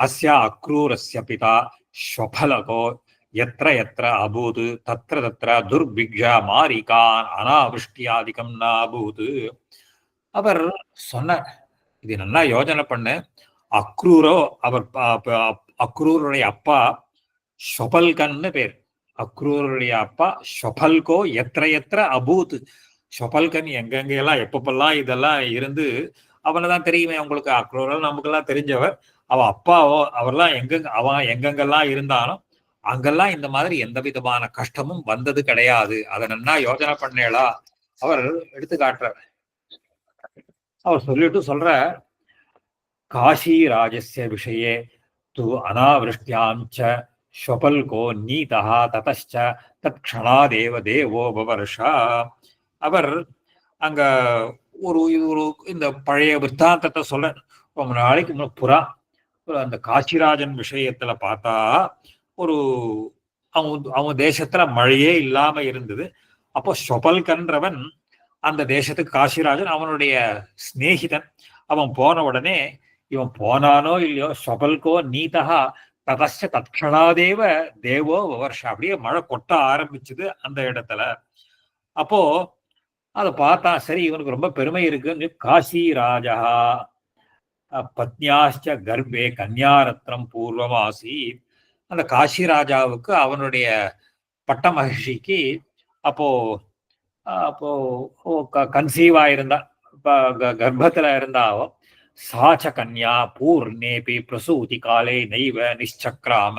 அஸ்ய அக்ரூரஸ்ய பிதா ஸ்வபலகோ எத்திர எத்திர அபூது தத்திர தத்திர துர்பிக்ஷ மாரிகான் அனாவிருஷ்டியாதிகம் நாபூது. அவர் சொன்ன இது நல்லா யோஜனை பண்ணு. அக்ரூரோ அவர் அக்ரூருடைய அப்பா ஸ்வபல்கன்னு பேர். அக்ரூருடைய அப்பா ஸ்வபல்கோ எத்திர எத்திர அபூத். ஸ்வபல்கன் எங்கெங்கெல்லாம் எப்பப்பெல்லாம் இதெல்லாம் இருந்து அவனை தான் தெரியுமே உங்களுக்கு. அக்ரூரெல்லாம் நமக்கெல்லாம் தெரிஞ்சவர். அவன் அப்பாவோ அவர்லாம் அவன் எங்கெங்கெல்லாம் இருந்தாலும் அங்கெல்லாம் இந்த மாதிரி எந்த விதமான கஷ்டமும் வந்தது கிடையாது. அதை நன்னா யோஜனை பண்ணேளா அவர் எடுத்து காட்டுறார். அவர் சொல்லிட்டு சொல்ற, காஷி ராஜஸ்ய விஷயே து அனாவிருஷ்டியாஞ்ச ஸ்வபல்கோ நீதா ததச்ச தத்க்ஷணாதேவ தேவோ பவர்ஷா. அவர் அங்க ஒரு இந்த பழைய விற்த்தாந்தத்தை சொல்ல, ரொம்ப நாளைக்கு புறா அந்த காசிராஜன் விஷயத்துல பார்த்தா அவன் தேசத்துல மழையே இல்லாம இருந்தது. அப்போ ஸ்வபல்கன்றவன் அந்த தேசத்துக்கு காசிராஜன் அவனுடைய சிநேகிதன். அவன் போன உடனே இவன் போனானோ இல்லையோ ஸ்வபல்கோ நீதா ததச்ச தத்க்ஷணாதேவ தேவோ வருஷம் அப்படியே மழை கொட்ட ஆரம்பிச்சுது அந்த இடத்துல. அப்போ அதை பார்த்தா சரி இவனுக்கு ரொம்ப பெருமை இருக்குன்னு காசி ராஜா பத்னியாச்ச கர்ப்பே கன்யாரத்னம் பூர்வமாசி. அந்த காசி ராஜாவுக்கு அவனுடைய பட்ட மகிழ்ச்சிக்கு அப்போ அப்போ கன்சீவா இருந்தா, கர்ப்பத்துல இருந்தாவோ. சாச்ச கன்யா பூர்ணேபி பிரசூதி காலே நைவ நிச்சக்ராம.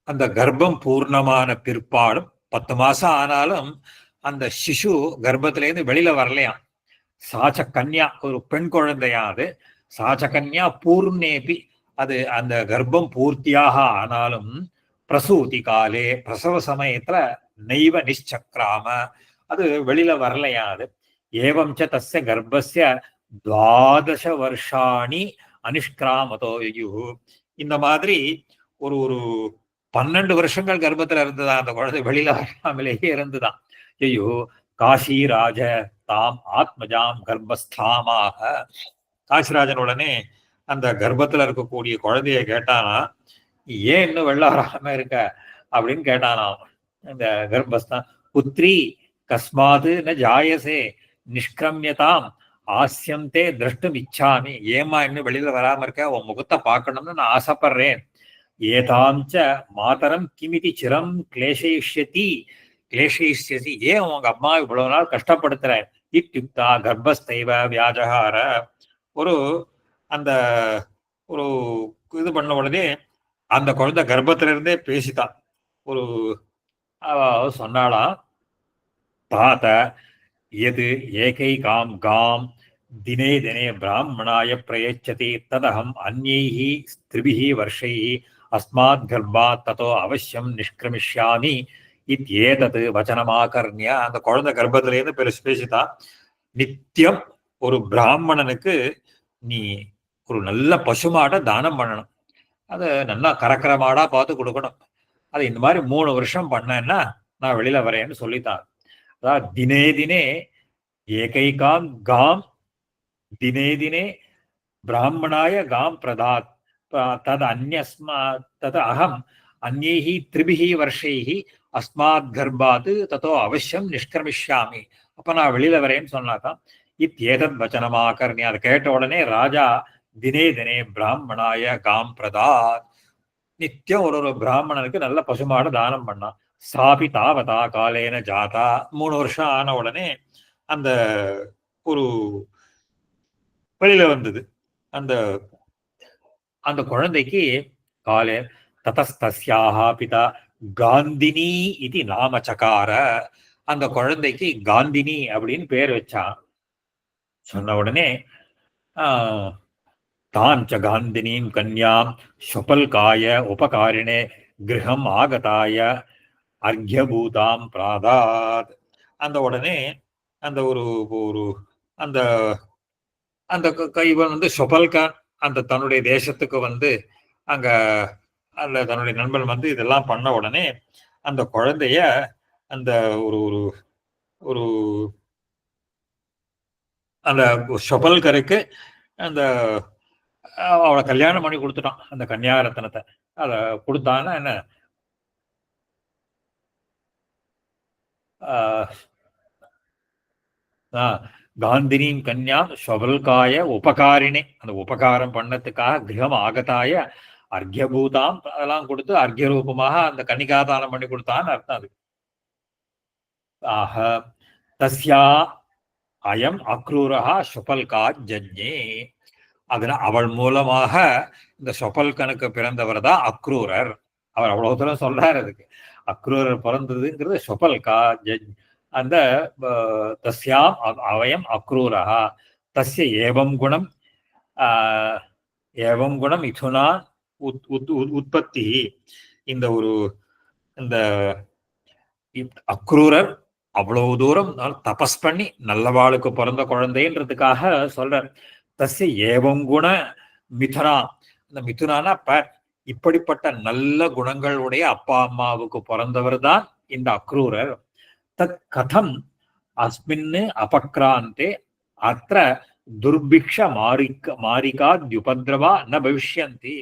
அந்த கர்ப்பம் பூர்ணமான பிற்பாடும் 10 மாசம் ஆனாலும் அந்த சிசு கர்ப்பத்திலேருந்து வெளியில வரலையாம். சாச்ச கன்யா ஒரு பெண் குழந்தையாது. சாச்ச கன்யா பூர்ணேபி அது அந்த கர்ப்பம் பூர்த்தியாக ஆனாலும் பிரசூதி காலே பிரசவ சமயத்துல நைவ நிச்சக்ராம அது வெளியில வரலையாது. ஏவம் ச தஸ்ய கர்ப்பஸ்ய 12 வருஷாணி அனிஷ்கிராமதோ யுகு. இந்த மாதிரி ஒரு 12 வருஷங்கள் கர்ப்பத்துல இருந்துதான் அந்த குழந்தை வெளியில வராமலேயே இருந்துதான். ஐயோ காசி ராஜ தாம் ஆத்மஜாம் கர்ப்பஸ்தாமாக. காசிராஜன் உடனே அந்த கர்ப்பத்துல இருக்கக்கூடிய குழந்தைய கேட்டானா, ஏன் இன்னும் வெள்ள வராம இருக்க அப்படின்னு கேட்டானாம். இந்த கர்ப்பஸ்தான் புத்ரி கஸ்மாது ந ஜாயசே நிஷ்கிரமியதாம் ஆசியந்தே திரஷ்டும் இச்சாமி. ஏமா இன்னும் வெளியில வராம இருக்க, உன் முகத்தை பார்க்கணும்னு நான் ஆசைப்படுறேன். ஏதாஞ்ச மாதரம் கிமிதி சிரம் கிளேஷயிஷ்யதி கிளேஷயிஷ்யதி. ஏன் உங்க அம்மா இவ்வளவு நாள் கஷ்டப்படுத்துற. இத்யுக்தா கர்ப்பஸ்தைவ வியாஜகார. அந்த ஒரு இது பண்ண உடனே அந்த குழந்தை கர்ப்பத்துல இருந்தே பேசித்தான். சொன்னாளா, தாத்த எது ஏகைகாம் காம் தினே தினே பிராமணாய பிரயச்சதி ததகம் அந்யைஹி ஸ்திரிபிஹி வர்ஷைஹி அஸ்மாத் கர்ப்பாத் ததோ அவசியம் நிஷ்கிரமிஷ்யாமி இத்யேதத் வச்சனமாகர்ணிய. அந்த குழந்தை கர்ப்பத்திலேருந்து பேசித்தான். நித்தியம் ஒரு பிராமணனுக்கு நீ ஒரு நல்ல பசுமாடை தானம் பண்ணணும். அதை நல்லா கறக்கிற மாடா பார்த்து கொடுக்கணும். அதை இந்த மாதிரி 3 வருஷம் பண்ணேன்னா நான் வெளியில வரேன்னு சொல்லித்தான். அதாவது தினே தினே ஏகைகாம் காம் தினே தினே பிராமணாய காம் பிரதாத் தது அந்யஸ்மா தது அகம் அந்யைஹி திரிபிஹி வர்ஷைஹி அஸ்மாத் கர்ப்பாத் ததோ அவசியம் நிஷ்கிரமிஷ்யாமி. அப்ப நான் வெளியில வரேன்னு சொன்னாதான். இத்யேதத் வச்சனமாகர்ணி. அதை கேட்ட உடனே ராஜா தினே தினே பிராமணாய காம் பிரதாத். நித்தியம் ஒரு பிராமணனுக்கு நல்ல பசுமாடு தானம் பண்ணான். சாபி தாவதா காலேன ஜாதா. 3 வருஷம் ஆன உடனே அந்த ஒரு வெளியில வந்தது. அந்த அந்த குழந்தைக்கு காலே ததஸ்தஸ்யாஹா பிதா காந்தினி இது நாம சகார. அந்த குழந்தைக்கு காந்தினி அப்படின்னு பேர் வச்சான். சொன்ன உடனே தாம் ச காந்தினீம் கன்யாம் ஸ்வபல்காய உபகாரிணே கிரகம் ஆகதாய அர்க்யபூதாம் பிராதாத். அந்த உடனே அந்த ஒரு ஒரு அந்த அந்த இவன் வந்து ஸ்வபல்கான் அந்த தன்னுடைய தேசத்துக்கு வந்து அங்க அந்த தன்னுடைய நண்பன் வந்து இதெல்லாம் பண்ண உடனே அந்த குழந்தைய அந்த ஒரு ஒரு ஒரு அந்த ஸ்வபல்கருக்கு அந்த அவளை கல்யாணம் பண்ணி கொடுத்துட்டான். அந்த கன்னியாரத்னத்தை அத கொடுத்தான்னா என்ன, காந்தினியும் கன்யா ஸ்வபல்காய உபகாரினே, அந்த உபகாரம் பண்ணதுக்காக கிரகம் ஆகதாய அர்க்யபூதாம் அதெல்லாம் கொடுத்து அர்க்ய ரூபமாக அந்த கன்னிகாதானம் பண்ணி கொடுத்தான்னு அர்த்தம். அது ஆக தஸ்யா அயம் அக்ரூரஹா ஸ்வபல்கா ஜஜ்ஞே. அதனால அவள் மூலமாக இந்த ஸ்வபல்கனுக்கு பிறந்தவர் தான் அக்ரூரர். அவர் அவ்வளவு தூரம் சொல்றாரு. அதுக்கு அக்ரூரர் பிறந்ததுங்கிறது ஸ்வபல்கா ஜஜ். அந்த தஸ்யாம் அவயம் அக்ரூரஹா தஸ்ய ஏவம் குணம் ஏவம் குணம் மிதுனா உற்பத்தி. இந்த ஒரு இந்த அக்ரூரர் அவ்வளவு தூரம் தபஸ் பண்ணி நல்லவாளுக்கு பிறந்த குழந்தைன்றதுக்காக சொல்றார். தஸ்ய ஏவம் குண மிதுனா. இந்த மிதுனானா இப்படிப்பட்ட நல்ல குணங்களுடைய அப்பா அம்மாவுக்கு பிறந்தவர் தான் இந்த அக்ரூரர். தத் கதம் அஸ்மின் அபக்ராந்தே அத்த துர்பிக்ஷ மாரிகா துபத்ரவா ந பவிஷ்யந்தி.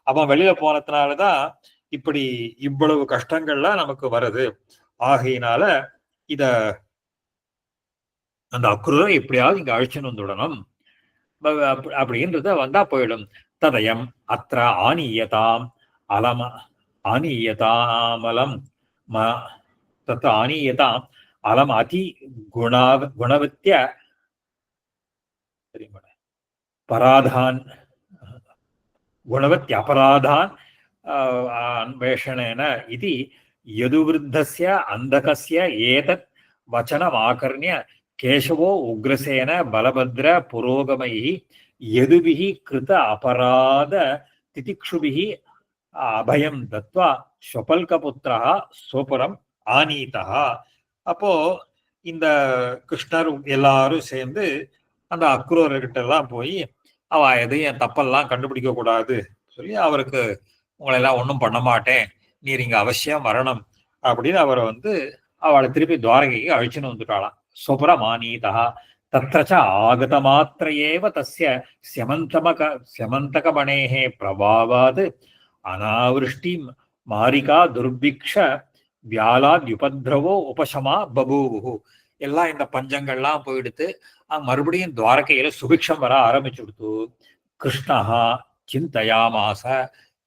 அவன் வெளியில போனதுனாலதான் இப்படி இவ்வளவு கஷ்டங்கள்லாம் நமக்கு வருது. ஆகையினால இத அந்த அக்ரூரை எப்படியாவது இங்க அழிச்சுன்னு வந்துடணும் அப்படின்றத வந்தா போயிடும். ததயம் அத்த ஆனீயதாம் அலம் ஆனீயதாமலம் தத் ஆனீயதாம் அலம் அதி குணவத்திய பராதான் குணவத்திய அபராதான் அன்வேஷணேன இது யதுவிருத்தஸ்ய அந்தகஸ்ய ஏதத் வச்சனமாகர்ணிய கேசவோ உக்ரசேன பலபத்ர புரோகமைஹி யதுபிஹி கிருத அபராத திதிக்ஷுபிஹி அபயம் தத்வா ஸ்வபல்கபுத்ரா சோபரம் ஆனீதா. அப்போ இந்த கிருஷ்ணர் எல்லாரும் சேர்ந்து அந்த அக்ரூரர்கிட்ட எல்லாம் போய் அவ எதையும் தப்பெல்லாம் கண்டுபிடிக்க கூடாது சொல்லி அவருக்கு உங்களெல்லாம் ஒன்றும் பண்ண மாட்டேன், நீர் இங்க அவசியம் வரணும் அப்படின்னு அவரை வந்து அவளை திருப்பி துவாரகைக்கு அழிச்சுன்னு வந்துட்டாளாம். சுப்ரமானீதா தத்ரச ஆகத மாத்திரையேவ தஸ்ய ஸ்யமந்தகமணேஹே பிரபாவாத் அனாவிருஷ்டி மாரிகா துர்பிக்ஷ வியாலாத்யுபத்ரவோ உபசமா பபூவு. எல்லாம் இந்த பஞ்சங்கள்லாம் போயிடுத்து மறுபடியும் துவாரகையில சுபிக்ஷம் வர ஆரம்பிச்சு கொடுத்து கிருஷ்ணஹா சிந்தயாமாச.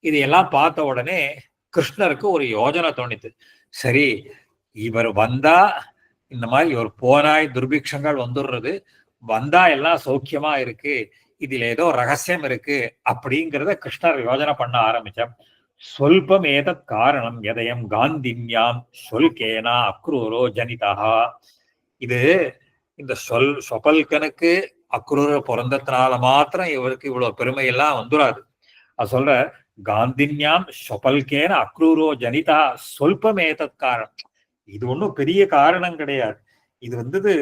இதையெல்லாம் பார்த்த உடனே கிருஷ்ணருக்கு ஒரு யோஜனை தோணித்து. சரி, இவர் வந்தா இந்த மாதிரி இவர் போனாய் துர்பிக்ஷங்கள் வந்துடுறது, வந்தா எல்லாம் சௌக்கியமா இருக்கு, இதுல ஏதோ ரகசியம் இருக்கு அப்படிங்கிறத கிருஷ்ணர் யோஜனை பண்ண ஆரம்பிச்சார். சொல்பம் ஏதத் காரணம் எதயம் காந்தின்யாம் சொல்கேனா அக்ரூரோ ஜனிதா. இது இந்த ஸ்வபல்கனுக்கு அக்ரூரர் பிறந்ததுனால மாத்திரம் இவருக்கு இவ்வளவு பெருமையெல்லாம் வந்துடாது. அது சொல்ற காந்தின்யாம் ஸ்வபல்கேன அக்ரூரோ ஜனிதா சொல்பம் ஏதத் காரணம். இது ஒன்றும் பெரிய காரணம் கிடையாது. இது வந்தது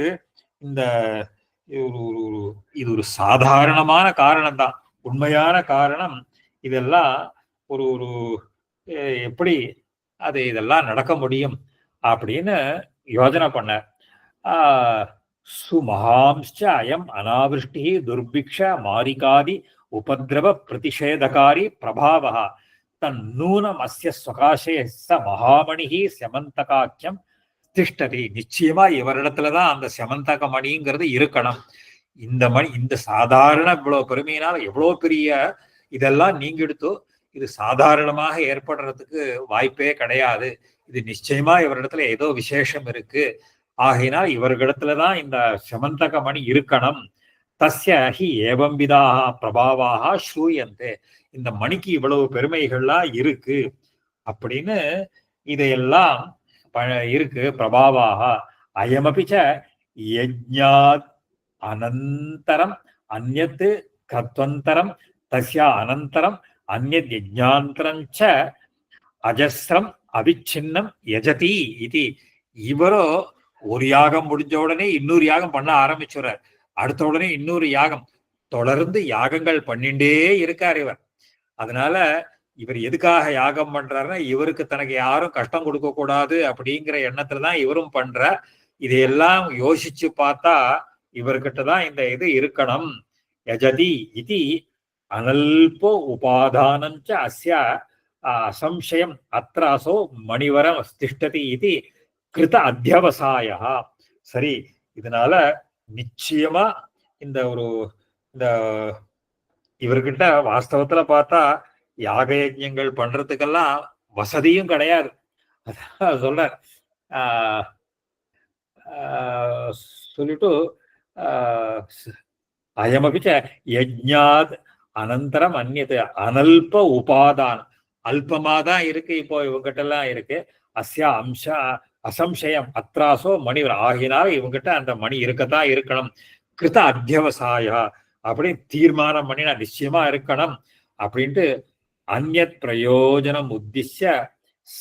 இந்த இது ஒரு சாதாரணமான காரணம் தான். உண்மையான காரணம் இதெல்லாம் ஒரு ஒரு எப்படி அது இதெல்லாம் நடக்க முடியும் அப்படின்னு யோஜனை பண்ண. சுமஹாம்ச்ச அயம் அனாவிருஷ்டி துர்பிக்ஷ மாரிகாதி உபதிரவ பிரதிஷேதகாரி பிரபாவா தன்னூனம் அஸ்ய ஸ்வகாசே ச மகாமணிஹி செமந்தகாக்கியம் திஷ்டதி. நிச்சயமா இவரிடத்துலதான் அந்த செமந்தக மணிங்கிறது இருக்கணும். இந்த மணி இந்த சாதாரண இவ்வளவு பெருமையினால எவ்வளவு பெரிய இதெல்லாம் நீங்க எடுத்தோ, இது சாதாரணமாக ஏற்படுறதுக்கு வாய்ப்பே கிடையாது. இது நிச்சயமா இவரிடத்துல ஏதோ விசேஷம் இருக்கு. ஆகையினால் இவர்களிடத்துலதான் இந்த சமந்தக மணி இருக்கணும். தஸ்ய ஹி ஏவம் விதாக பிரபாவாக ஸ்ரூயந்தே. இந்த மணிக்கு இவ்வளவு பெருமைகள்லாம் இருக்கு அப்படின்னு இதையெல்லாம் இருக்கு. பிரபாவாக அயமபிச்ச யஜ்ஞாத் அனந்தரம் அந்யத் கத்வந்தரம் தஸ்யா அனந்தரம் அந்யத் யஜ்ஞாந்தரம் ச அஜஸ்ரம் அவிச்சின்னம் யஜதி இது. இவரோ ஒரு யாகம் முடிஞ்ச உடனே இன்னொரு யாகம் பண்ண ஆரம்பிச்சுறார். அடுத்த உடனே இன்னொரு யாகம், தொடர்ந்து யாகங்கள் பண்ணிண்டே இருக்கார் இவர். அதனால இவர் எதுக்காக யாகம் பண்றாருன்னா, இவருக்கு தனக்கு யாரும் கஷ்டம் கொடுக்க கூடாது அப்படிங்கிற எண்ணத்துலதான் இவரும் பண்ற. இதையெல்லாம் யோசிச்சு பார்த்தா இவர்கிட்டதான் இந்த இது இருக்கணும். யஜதி இது அனல்போ உபாதானஞ்ச அஸ்ய அசம்சயம் அத்ராசோ மணிவரம் திஷ்டதி இது கிருத அத்தியவசாய. சரி, இதனால நிச்சயமா இந்த இந்த இவர்கிட்ட வாஸ்தவத்துல பார்த்தா யாக யஜ்யங்கள் பண்றதுக்கெல்லாம் வசதியும் கிடையாது. அதான் சொல்ற சொல்லிட்டு அயமபிச்ச யஜ்ஞாத் அனந்தரம் அந்நியது அனல்ப உபாதான். அல்பமாதான் இருக்கு இப்போ இவங்கிட்ட எல்லாம் இருக்கு. அஸ்யா அம்ச அசம்சயம் அத்ராசோ மணிவர். ஆகினால் இவங்கிட்ட அந்த மணி இருக்கத்தான் இருக்கணும். கிருத அத்தியவசாயா அப்படின்னு தீர்மானம் பண்ணி நான் நிச்சயமா இருக்கணும் அப்படின்ட்டு அந்யத் பிரயோஜனம் உத்திஷ்ய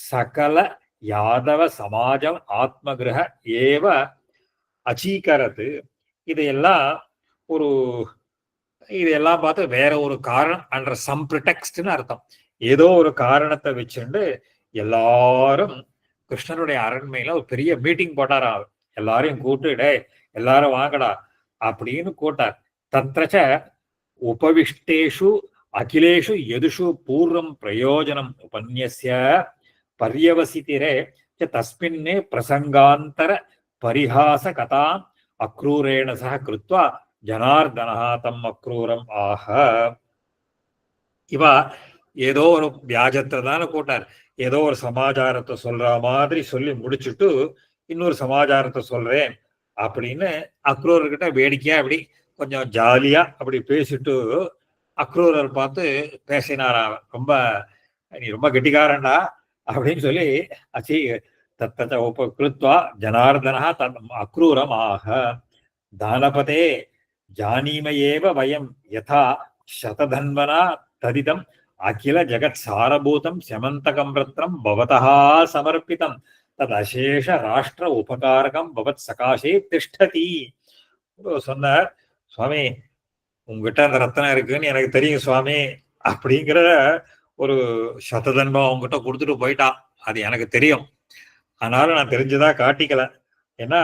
சகல யாதவ சமாஜம் ஆத்மகிரக ஏவ அச்சீகரது. இதையெல்லாம் இதெல்லாம் பார்த்து வேற ஒரு காரணம் அன்ற சம் ப்ரிடெக்ஸ்ட்னு அர்த்தம். ஏதோ ஒரு காரணத்தை வச்சுண்டு எல்லாரும் கிருஷ்ணனுடைய அரண்மையில ஒரு பெரிய மீட்டிங் போட்டாரா. எல்லாரையும் கூட்டுடே எல்லாரும் வாங்கடா அப்படின்னு கூட்டார். தத்ரச்ச உபவிஷ்டேஷு அகிலேஷு எதுஷு பூர்வம் பிரயோஜனம் உபன்யஸ்ய பர்யவசிதிரே தஸ்மின்னே பிரசங்காந்தர பரிஹாச கதாம் அக்ரூரேண சக கிருத்வா ஜனார்தனஹா தம் அக்ரூரம் ஆக. இவா ஏதோ ஒரு வியாஜத்தை தானே கூட்டார். ஏதோ ஒரு சமாச்சாரத்தை சொல்ற மாதிரி சொல்லி முடிச்சுட்டு இன்னொரு சமாச்சாரத்தை சொல்றேன் அப்படின்னு அக்ரூரர்கிட்ட வேடிக்கையா அப்படி கொஞ்சம் ஜாலியா அப்படி பேசிட்டு அக்ரூரர் பார்த்து பேசினாரா. நீ ரொம்ப கெட்டிக்காரன்டா அப்படின்னு சொல்லி அச்சி தத்த உபகிருத்வா ஜனார்தனா தம் அக்ரூரம் ஆக. தானபதே ஜானீமயேவ வயம் யதா சததன்வனா ததிதம் அகில ஜகத் சாரபூதம் செமந்தகம் ரத்னம் பவதா சமர்ப்பிதம் தத் அசேஷ ராஷ்டிர உபகாரகம் பவத் சகாசே திஷ்டதி. சொன்னார், சுவாமி உங்ககிட்ட அந்த ரத்னம் இருக்குன்னு எனக்கு தெரியும் சுவாமி அப்படிங்கிற ஒரு சததன்மம் உங்ககிட்ட கொடுத்துட்டு போயிட்டான். அது எனக்கு தெரியும். அதனால நான் தெரிஞ்சதா காட்டிக்கல. ஏன்னா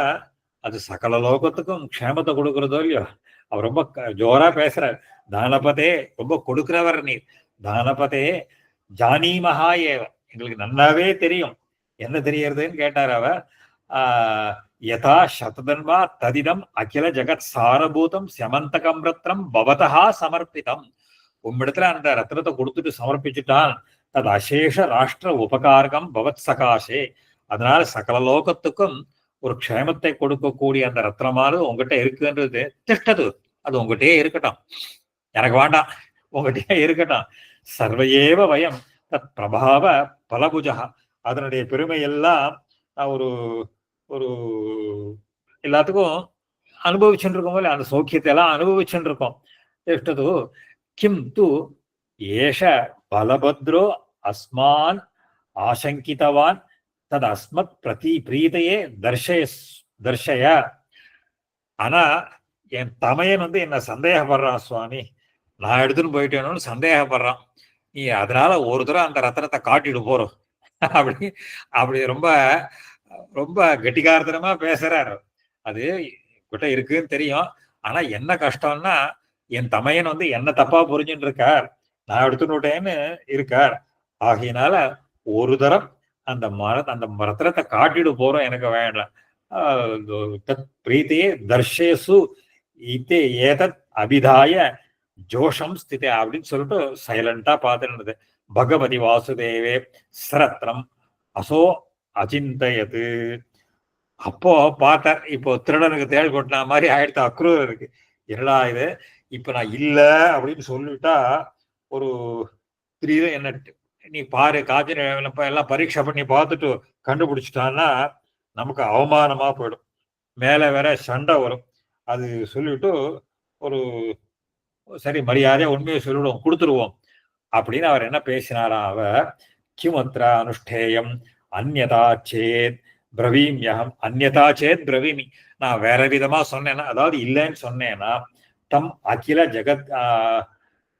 அது சகல லோகத்துக்கும் க்ஷேமத்தை கொடுக்கறதோ இல்லையோ. அவர் ரொம்ப ஜோரா பேசுறார். தானபதே ரொம்ப கொடுக்கிறவர் நீர். தானபதே ஜானீமஹா ஏவ, எங்களுக்கு நல்லாவே தெரியும். என்ன தெரியறதுன்னு கேட்டார் அவர். யதா சததன்வா ததிதம் அகில ஜகத் சாரபூதம் செமந்தகம் ரத்னம் பவதா சமர்ப்பிதம். உம்மிடத்துல அந்த ரத்னத்தை கொடுத்துட்டு சமர்ப்பிச்சுட்டான். தது அசேஷ ராஷ்டிர உபகாரகம் பவத் சகாசே. அதனால சகல லோகத்துக்கும் ஒரு க்ஷேமத்தை கொடுக்கக்கூடிய அந்த ரத்னமானது உங்ககிட்ட இருக்குன்றது திஷ்டது. அது உங்ககிட்டயே இருக்கட்டும், எனக்கு வேண்டாம், உங்ககிட்டயே இருக்கட்டும். சர்வையேவ வயம் தத் பிரபாவ பலபுஜா. அதனுடைய பெருமை எல்லாம் ஒரு ஒரு எல்லாத்துக்கும் அனுபவிச்சுட்டு இருக்கோம் போல, அந்த சௌக்கியத்தை எல்லாம் அனுபவிச்சுட்டு இருக்கோம். திஷ்டது கிம் து ஏஷ பலபத்ரோ அஸ்மான் ஆசங்கிதவான் தது அஸ்மத் பிரீதையே தர்ஷய. ஆனா என் தமையன் என்ன சந்தேகப்படுறான் சுவாமி, நான் எடுத்துன்னு போயிட்டேன்னு சந்தேகப்படுறான். நீ அதனால ஒரு தடவை அந்த ரத்தனத்தை காட்டிட்டு போறோம் அப்படி அப்படி ரொம்ப ரொம்ப கெட்டிகாரத்தனமா பேசுறாரு. அது கிட்ட இருக்குன்னு தெரியும். ஆனா என்ன கஷ்டம்னா, என் தமையன் என்ன தப்பா புரிஞ்சுட்டு இருக்கார், நான் எடுத்துன்னு விட்டேன்னு இருக்கார். ஆகையினால ஒரு தரம் அந்த ரத்னத்தை காட்டிட்டு போறோம், எனக்கு வேண்டாம். பிரீத்தையே தர்ஷேசு இத்தே ஏதத் அபிதாய ஜோஷம் ஸ்திதே அப்படின்னு சொல்லிட்டு சைலண்டா பார்த்துருந்தது. பகவதி வாசுதேவே ஸ்ரத்ரம் அசோ அச்சிந்தயது. அப்போ பார்த்தார், இப்போ திருடனுக்கு தேள் கொட்டின மாதிரி ஆயிடுத்து அக்ரூரருக்கு. என்னடா இது, இப்ப நான் இல்ல அப்படின்னு சொல்லிட்டா ஒரு திடீர்னு என்ன நீ பாரு காய்ச்சல் எல்லாம் பரீட்சை பண்ணி பார்த்துட்டு கண்டுபிடிச்சிட்டான்னா நமக்கு அவமானமா போயிடும், மேல வேற சண்டை வரும். அது சொல்லிட்டு ஒரு சரி மரியாதையா உண்மையை சொல்லிடுவோம், கொடுத்துருவோம் அப்படின்னு அவர் என்ன பேசினாரா, அவர் கிமத்ரா அனுஷ்டேயம் அந்யதா சேத் பிரவீமியம், அந்யதா சேத் பிரவீமி, நான் வேற விதமா சொன்னேன்னா, அதாவது இல்லைன்னு சொன்னேன்னா, தம் அகில ஜெகத்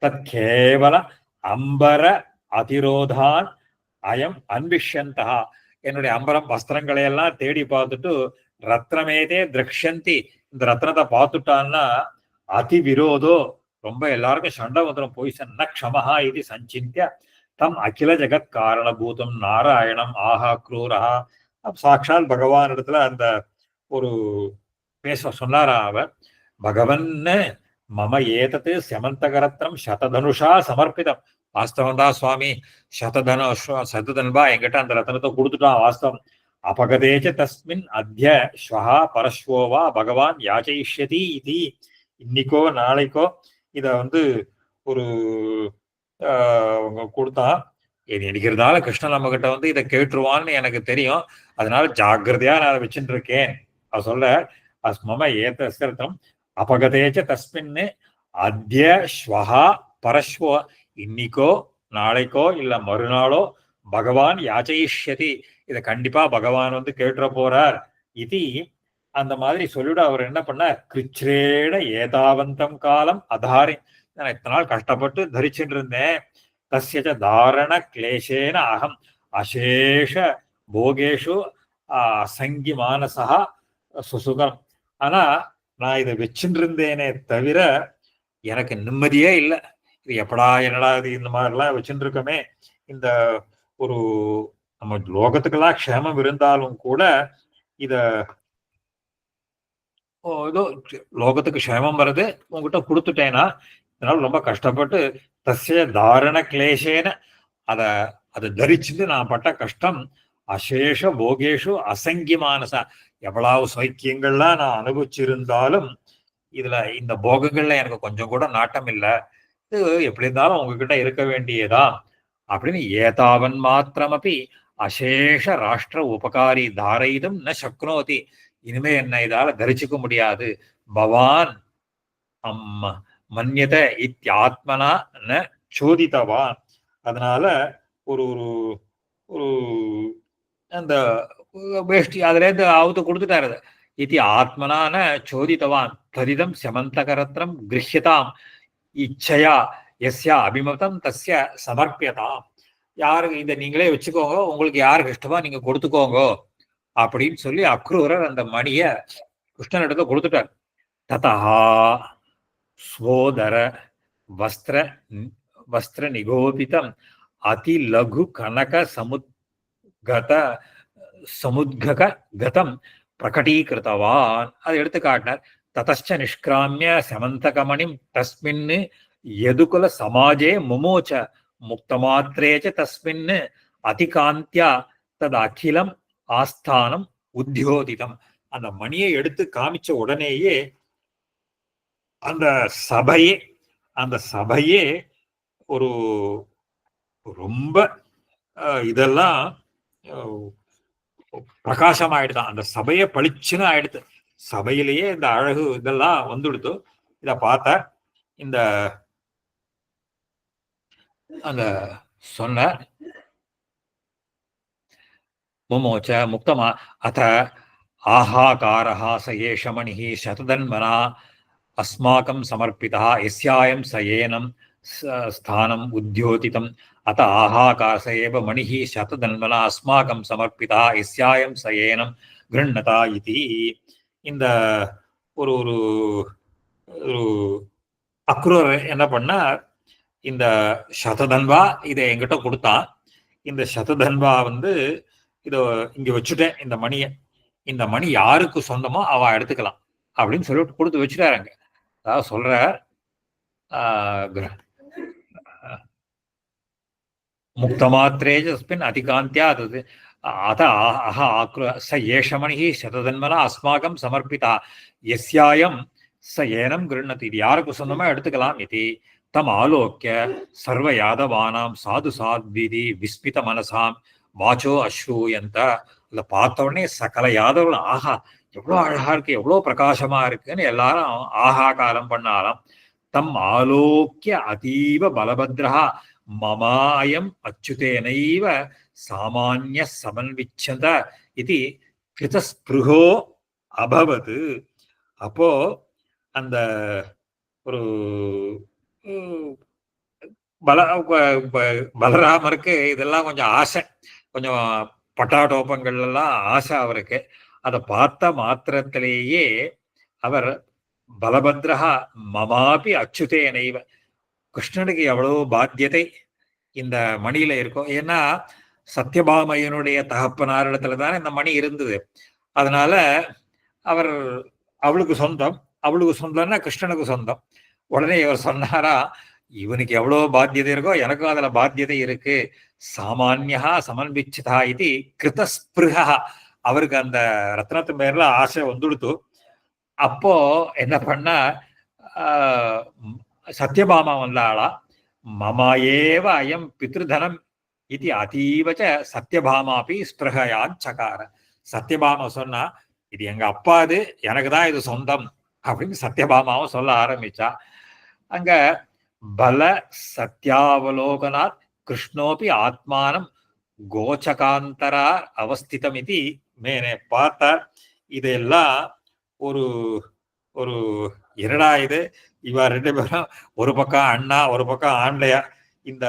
தத் கேவல அம்பர அதிரோதான் அயம் அன்விஷந்தா, என்னுடைய அம்பரம் வஸ்திரங்களை எல்லாம் தேடி பார்த்துட்டு ரத்னமேதே திரக்ஷந்தி, இந்த ரத்னத்தை பார்த்துட்டான்னா அதி விரோதோ, ரொம்ப எல்லாருக்கும் சண்டை வந்துடும், போய் ந க்ஷமஹா இது சஞ்சிந்திய தம் அகில ஜெகத் காரணபூதம் நாராயணம் ஆஹா க்ரூரஹா. சாட்சாத் பகவான் இடத்துல அந்த ஒரு பேச சொன்னாரா அவர், பகவன் மம ஏதத்து செமந்தகரத்னம் சததனுஷா சமர்ப்பிதம். வாஸ்தவம் தான் சுவாமி, சததன்பா என்கிட்ட அந்த ரத்னத்தை கொடுத்துட்டான் வாஸ்தவம். அபகதேச்ச தஸ்மின் அத்ய ஸ்வஹா பரஸ்வோவா பகவான் யாச்சயிஷ்யதி இது, இன்னைக்கோ நாளைக்கோ இத ஒரு கொடுத்தான், எனக்கு இருந்தாலும் கிருஷ்ணன் நம்ம கிட்ட இதை கேட்டுருவான்னு எனக்கு தெரியும், அதனால ஜாகிரதையா நான் அதை வச்சுட்டு இருக்கேன். அவ சொல்ல அஸ்மம ஏதம் அபகதேச்ச தஸ்மின்னு அத்ய ஸ்வஹா பரஸ்வோ, இன்னைக்கோ நாளைக்கோ இல்ல மறுநாளோ பகவான் யாச்சயிஷ்யதி, இதை கண்டிப்பா பகவான் கேட்டுற போறார் இது. அந்த மாதிரி சொல்லிவிட அவர் என்ன பண்ணார், கிருச்ரேட ஏதாவந்தம் காலம் அதாரி, நான் இத்தனை நாள் கஷ்டப்பட்டு தரிச்சுட்டு இருந்தேன், தஸ்ய தாரண கிளேசேன அகம் அசேஷ போகேஷு அசங்கி மானசா சுசுகம். ஆனா நான் இதை வச்சுட்டு இருந்தேனே தவிர எனக்கு நிம்மதியே இல்லை, இது எப்படா என்னடா இது இந்த மாதிரிலாம் வச்சுட்டு இருக்கமே, இந்த ஒரு நம்ம லோகத்துக்கெல்லாம் க்ஷேமம் இருந்தாலும் கூட இத ஏதோ லோகத்துக்கு க்ஷேமம் வருது உங்ககிட்ட கொடுத்துட்டேன்னா, இதனால ரொம்ப கஷ்டப்பட்டு தஸ்ய தாரண கிளேசேன அதை தரிச்சுட்டு நான் பட்ட கஷ்டம் அசேஷ போகேஷு அசங்கி மானசா, எவ்வளவு சைக்கியங்கள்லாம் நான் அனுபவிச்சிருந்தாலும் இதுல இந்த போகங்கள்ல எனக்கு கொஞ்சம் கூட நாட்டம் இல்லை, இது எப்படி இருந்தாலும் உங்ககிட்ட இருக்க வேண்டியதா அப்படின்னு ஏதாவன் மாத்திரமப்பி அசேஷ ராஷ்டிர உபகாரி தாரயிதும் ந சக்னோதி, இனிமே என்ன இதால தரிச்சுக்க முடியாது, பவான் மன்யத இத்தியாத்மனா ந சோதித்தவான். அதனால ஒரு ஒரு அந்த வேஷ்டி அதுல இருந்து ஆவுத்து கொடுத்துட்டாரு, இது ஆத்மனான சோதித்தவான் தரிதம் செமந்தகரத்னம் கிரஹ்யதாம் இச்சையா எஸ்யா அபிமதம் தஸ்ய சமர்ப்பியதாம். யாருக்கு இதை நீங்களே வச்சுக்கோங்க, உங்களுக்கு யாருக்கு இஷ்டமா நீங்க கொடுத்துக்கோங்க அப்படின்னு சொல்லி அக்ரூரர் அந்த மணிய கிருஷ்ணனிடத்தை கொடுத்துட்டார். ததா ஸ்வோதர வஸ்திர வஸ்திர நிகோபிதம் அதி லகு கனக சமுத்கக கதம் பிரகடீகிருத்தவான். அதை எடுத்து காட்டினார். ததச்ச நிஷ்கிராமிய சமந்தகமணிம் தஸ்மின் யதுகுல சமாஜே முமோச்ச முக்தமாத்திரேச்ச தஸ்மின் அதிகாந்தியா தது அகிலம் ஆஸ்தானம் உத்தியோதிதம். அந்த மணியை எடுத்து காமிச்ச உடனேயே அந்த சபையே ஒரு ரொம்ப இதெல்லாம் பிரகாசம் ஆயிடுதான், அந்த சபையை பளிச்சுன்னு ஆயிடுது, சபையிலேயே இந்த அழகு இதெல்லாம் வந்துடுத்து. இத பார்த்த இந்த அந்த சொன்ன முமோச்ச முக்தமா அத ஆஹாகாரஹா சயேஷ மணிஹி சததன்மனா அஸ்மாகம் சமர்ப்பிதா எஸ்யாயம் சயேனம் ஸ்தானம் உத்யோதிதம் அத ஆஹாகாச ஏவ மணிஹி சததன்மனா அஸ்மாகம் சமர்ப்பிதா எஸ்யாயம் சயேனம் கிருண்ணதா இதி. இந்த ஒரு ஒரு அக்ரூர் என்ன பண்ணா, இந்த சததன்வா இதை என்கிட்ட கொடுத்தான், இந்த சததன்வா இதை இங்க வச்சுட்டேன், இந்த மணியை, இந்த மணி யாருக்கு சொந்தமோ அவ எடுத்துக்கலாம் அப்படின்னு சொல்லிட்டு கொடுத்து வச்சுட்டாருங்க. அதாவது சொல்ற முக்தமாத்திரேஜஸ்மின் அதிகாந்தியா அது அத அஹ ஆக்ரு ச ஏஷமணி சததன்மனா அஸ்மாகம் சமர்ப்பிதா எஸ்யாயம் ச ஏனம் கிருண்ணதி. இது யாருக்கு சொந்தமா எடுத்துக்கலாம். இது தம் ஆலோக்கிய சர்வ யாதவானாம் சாது சாத்விதி விஸ்மித மனசாம் வாச்சோ அஸ்ரூயந்த. இதை பார்த்த உடனே சகல யாதவர்களும் ஆஹா எவ்வளோ அழகா இருக்கு, எவ்வளோ பிரகாசமா இருக்குன்னு எல்லாரும் ஆஹாகாரம் பண்ணாலாம். தம் ஆலோக்கிய அதீவ பலபத்ரா மமாயம் அச்சுதேனைவ சாமானிய சமன்விச்சத இது கிருதஸ்பிருகோ அபவது. அப்போ அந்த ஒரு பலராமருக்கு இதெல்லாம் கொஞ்சம் ஆசை, கொஞ்சம் பட்டாடோப்பங்கள் எல்லாம் ஆசை அவருக்கு. அதை பார்த்த மாத்திரத்திலேயே அவர் பலபத்ரஹா மமாபி அச்சுதேனைவ, கிருஷ்ணனுக்கு எவ்வளவு பாத்தியதை இந்த மணியில இருக்கும். ஏன்னா சத்யபாமையனுடைய தகப்பனாரிடத்துல தானே இந்த மணி இருந்தது. அதனால அவர் அவளுக்கு சொந்தம், அவளுக்கு சொந்தம்னா கிருஷ்ணனுக்கு சொந்தம். உடனே இவர் சொன்னாரா, இவனுக்கு எவ்வளவு பாத்தியதை இருக்கோ எனக்கும் அதுல பாத்தியதை இருக்கு. சாமானியா சமன்விச்சிதா இது கிருதஸ்பிருகா. அவருக்கு அந்த ரத்னத்து மேல ஆசை வந்துடுத்து. அப்போ என்ன பண்ணா, சத்யபாமா வந்தாளா, மமா ஏவ அயம் பித்ருதனம் இது அதீவச்ச சத்யபாமாபி ஸ்பிருகையான் சகார. சத்யபாமா சொன்னா இது எங்க அப்பாது, எனக்கு தான் இது சொந்தம் அப்படின்னு சத்யபாமாவும் சொல்ல ஆரம்பிச்சா. அங்க பல சத்யாவலோகனாத் கிருஷ்ணோபி ஆத்மானம் கோச்சகாந்தரா அவஸ்திதம் இது மேனே பார்த்தார். இதெல்லாம் ஒரு ஒரு இரடா இது, இவ ரெண்டு பேரும் ஒரு பக்கம் அண்ணா ஒரு பக்கம் ஆண்டையா, இந்த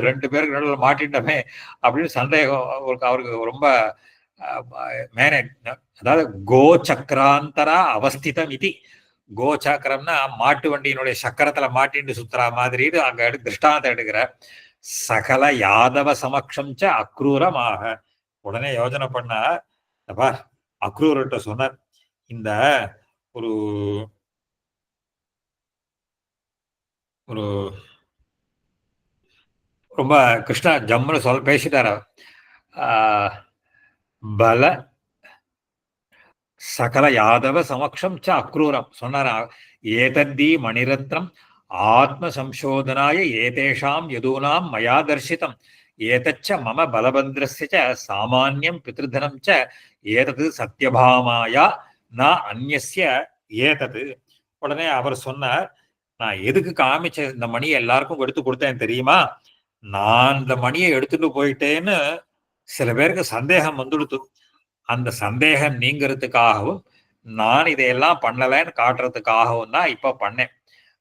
ரெண்டு பேருக்கு நடுவில் மாட்டிட்டமே அப்படின்னு சந்தேகம் அவருக்கு ரொம்ப மேனே. அதாவது கோச்சக்கராந்தரா அவஸ்திதம் இது. கோச்சக்கரம்னா மாட்டு வண்டியினுடைய சக்கரத்துல மாட்டின்னு சுத்துறா மாதிரி அங்க திருஷ்டாந்தம் எடுக்கிற. சகல யாதவ சமக்ஷம் ச அக்ரூரமாக. உடனே யோஜனை பண்ண அக்ரூர்கிட்ட சொன்னார், இந்த ஒரு ஒரு ரொம்ப கிருஷ்ணா ஜம்முன்னு சொல்ல பேசிட்டார. பல சகல யாதவ சமக்ஷம் ச அக்ரூரம் சொன்னாரா, ஏதத்தி மணிரத்னம் ஆத்ம சம்சோதனாய ஏதேஷாம் யதூனாம் மயா தர்சிதம் ஏதச்ச மம பலபந்திரஸ்ய சாமானியம் பித்ருதனம் ச ஏதது சத்யபாமாயா ந அந்நிய ஏதது. உடனே அவர் சொன்னார், நான் எதுக்கு காமிச்ச இந்த மணியை எல்லாருக்கும் எடுத்து கொடுத்தேன் தெரியுமா? நான் இந்த மணியை எடுத்துட்டு போயிட்டேன்னு சில பேருக்கு சந்தேகம் வந்துடுத்து. அந்த சந்தேகம் நீங்கிறதுக்காகவும் நான் இதையெல்லாம் பண்ணலைன்னு காட்டுறதுக்காகவும் தான் இப்ப பண்ணேன்.